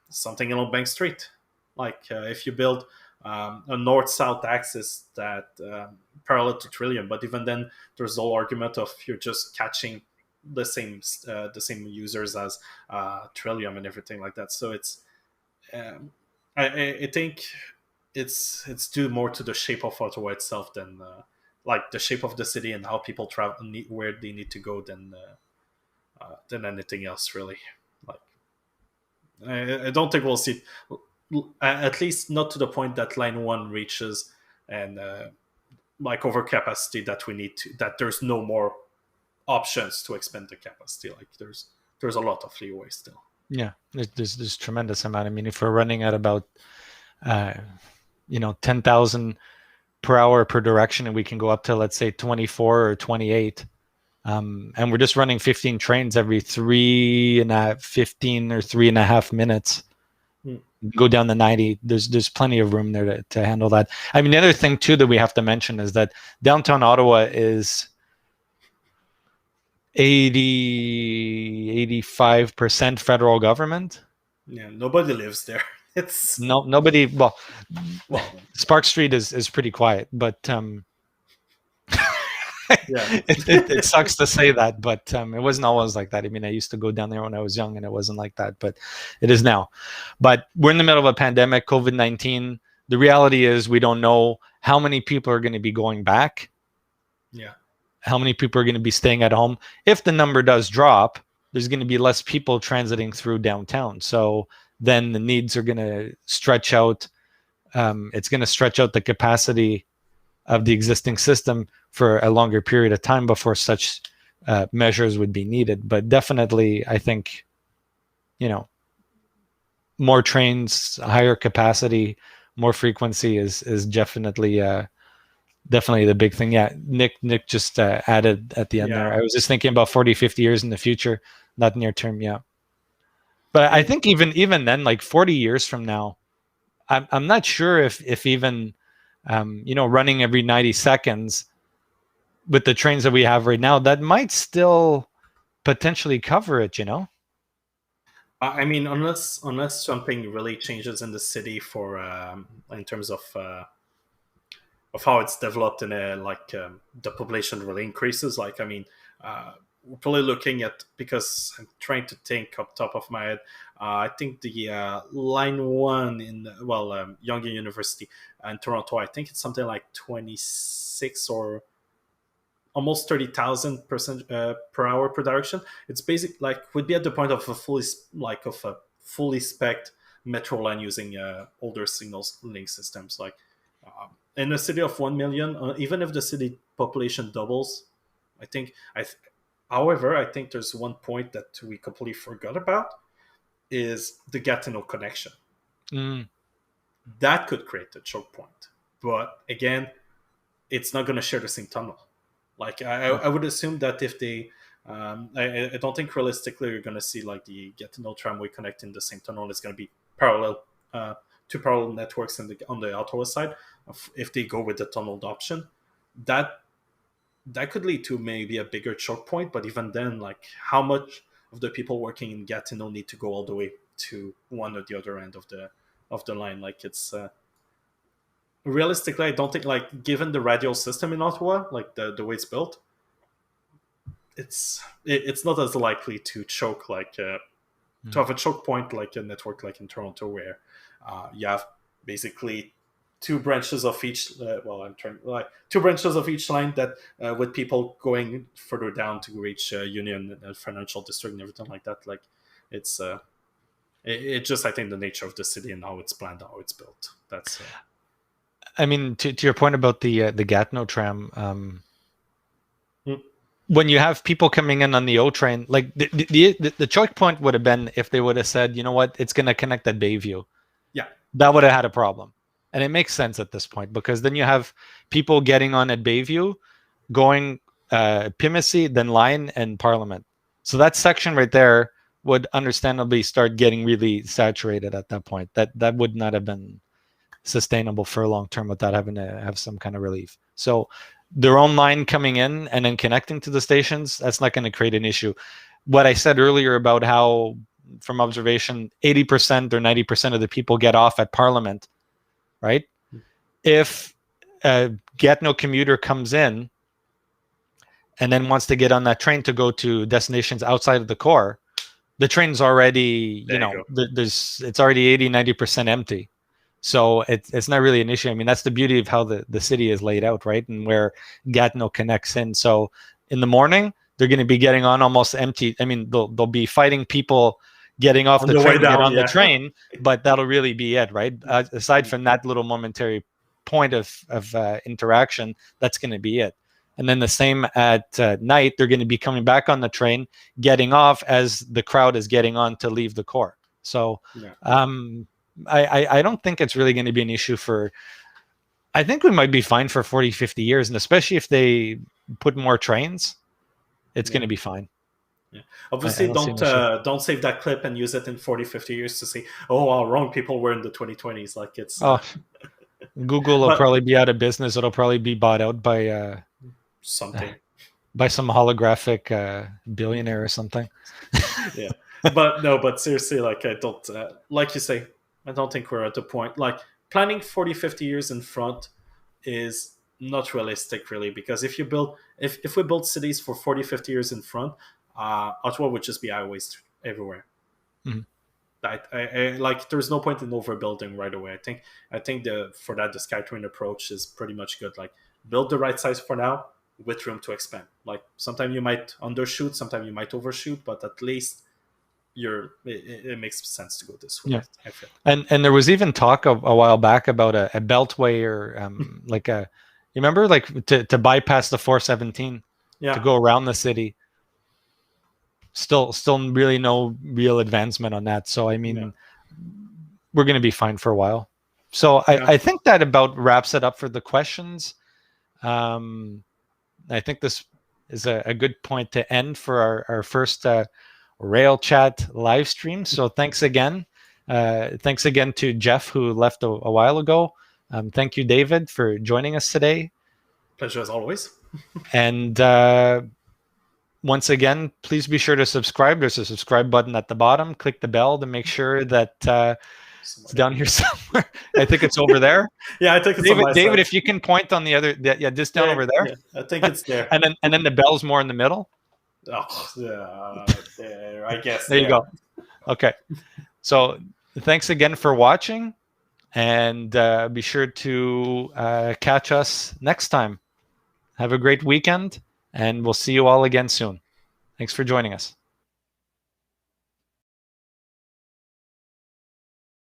B: something along Bank Street, like if you build a north-south axis that parallel to Trillium, but even then there's the whole argument of you're just catching the same users as Trillium and everything like that. So it's I think it's due more to the shape of Ottawa itself than like the shape of the city and how people travel, where they need to go, than anything else, really. Like I don't think we'll see, at least not to the point that Line 1 reaches, and like overcapacity that we need to, that there's no more options to expand the capacity. Like there's a lot of leeway still.
A: Yeah, there's tremendous amount. I mean, if we're running at about 10,000 per hour per direction, and we can go up to, let's say, 24 or 28, and we're just running 15 trains every 15 or 3.5 minutes, go down to 90. There's plenty of room there to handle that. I mean, the other thing too that we have to mention is that downtown Ottawa is 85% federal government.
B: Yeah, nobody lives there. It's
A: nobody. Well, Spark Street is pretty quiet, but
B: yeah,
A: it sucks to say that, but it wasn't always like that. I mean, I used to go down there when I was young, and it wasn't like that, but it is now. But we're in the middle of a pandemic, COVID-19. The reality is we don't know how many people are going to be going back.
B: Yeah.
A: How many people are going to be staying at home? If the number does drop, there's going to be less people transiting through downtown. So then the needs are going to stretch out. It's going to stretch out the capacity of the existing system for a longer period of time before such measures would be needed. But definitely, I think, more trains, higher capacity, more frequency is definitely the big thing. Yeah, Nick just added at the end there. I was just thinking about 40, 50 years in the future, not near term. Yeah. But I think even then, like 40 years from now, I'm not sure if even, running every 90 seconds with the trains that we have right now, that might still potentially cover it,
B: I mean, unless something really changes in the city for in terms of how it's developed, and the population really increases. Like, I mean, we're probably looking at, because I'm trying to think up top of my head, I think the Line 1 in Yonge University in Toronto, I think it's something like 26 or almost 30,000 per hour per direction. It's basic, like, would be at the point of a fully spec'd metro line using older signals link systems. Like in a city of 1 million, even if the city population doubles, however, I think there's one point that we completely forgot about, is the Gatineau connection. That could create a choke point. But again, it's not going to share the same tunnel. Like I would assume that if they, I don't think realistically you're going to see like the Gatineau tramway connecting the same tunnel. It's going to be two parallel networks on the Ottawa side. If they go with the tunneled option, that could lead to maybe a bigger choke point. But even then, like, how much of the people working in Gatineau need to go all the way to one or the other end of the line? Like, it's realistically, I don't think, like, given the radial system in Ottawa, like the way it's built, it's not as likely to choke, like to have a choke point like a network like in Toronto, where you have basically two branches of each. I'm trying like two branches of each line that with people going further down to reach Union and Financial District and everything like that. Like it's it just I think the nature of the city and how it's planned, how it's built. That's.
A: I mean, to your point about the Gatineau tram. When you have people coming in on the O train, like the choke point would have been if they would have said, you know what, it's going to connect at Bayview.
B: Yeah.
A: That would have had a problem. And it makes sense at this point because then you have people getting on at Bayview, going Pimisi, then Line and Parliament. So that section right there would understandably start getting really saturated at that point. That would not have been sustainable for a long term without having to have some kind of relief. So their own line coming in and then connecting to the stations, that's not going to create an issue. What I said earlier about how, from observation, 80% or 90% of the people get off at Parliament, right? If a Gatineau commuter comes in and then wants to get on that train to go to destinations outside of the core, the train's already, it's already 80, 90% empty. So it's not really an issue. I mean, that's the beauty of how the city is laid out, right? And where Gatineau connects in. So in the morning, they're going to be getting on almost empty. I mean, they'll be fighting people getting off the train to get on the train, but that'll really be it, right? Aside from that little momentary point of interaction, that's going to be it. And then the same at night, they're going to be coming back on the train, getting off as the crowd is getting on to leave the core. So I don't think it's really going to be an issue for, I think we might be fine for 40, 50 years. And especially if they put more trains, it's going to be fine.
B: Yeah. Obviously, don't save that clip and use it in 40, 50 years to say, oh, how wrong people were in the 2020s. Like it's...
A: Google will probably be out of business. It'll probably be bought out by
B: something.
A: By some holographic billionaire or something.
B: Yeah. But seriously, like I don't, like you say, I don't think we're at the point. Like planning 40, 50 years in front is not realistic, really, because if we build cities for 40, 50 years in front, Ottawa would just be highways everywhere.
A: Mm-hmm.
B: I like there's no point in overbuilding right away. I think the SkyTrain approach is pretty much good. Like build the right size for now with room to expand. Like sometimes you might undershoot, sometimes you might overshoot, but at least it makes sense to go this way.
A: Yeah.
B: I feel.
A: And there was even talk a while back about a beltway or like you remember, like to bypass the 417 to go around the city. Still really no real advancement on that. So I mean, we're going to be fine for a while. So I think that about wraps it up for the questions. I think this is a good point to end for our first RailChat live stream. So thanks again. Thanks again to Jeff, who left a while ago. Thank you, David, for joining us today.
B: Pleasure as always.
A: And once again, please be sure to subscribe. There's a subscribe button at the bottom. Click the bell to make sure that it's down here somewhere. I think it's over there.
B: Yeah, I think it's
A: David, if you can point on the other, just down over there.
B: Yeah, I think it's there.
A: and then the bell's more in the middle.
B: Oh, there, I guess.
A: There you go. Okay. So thanks again for watching, and be sure to catch us next time. Have a great weekend, and we'll see you all again soon. Thanks for joining us.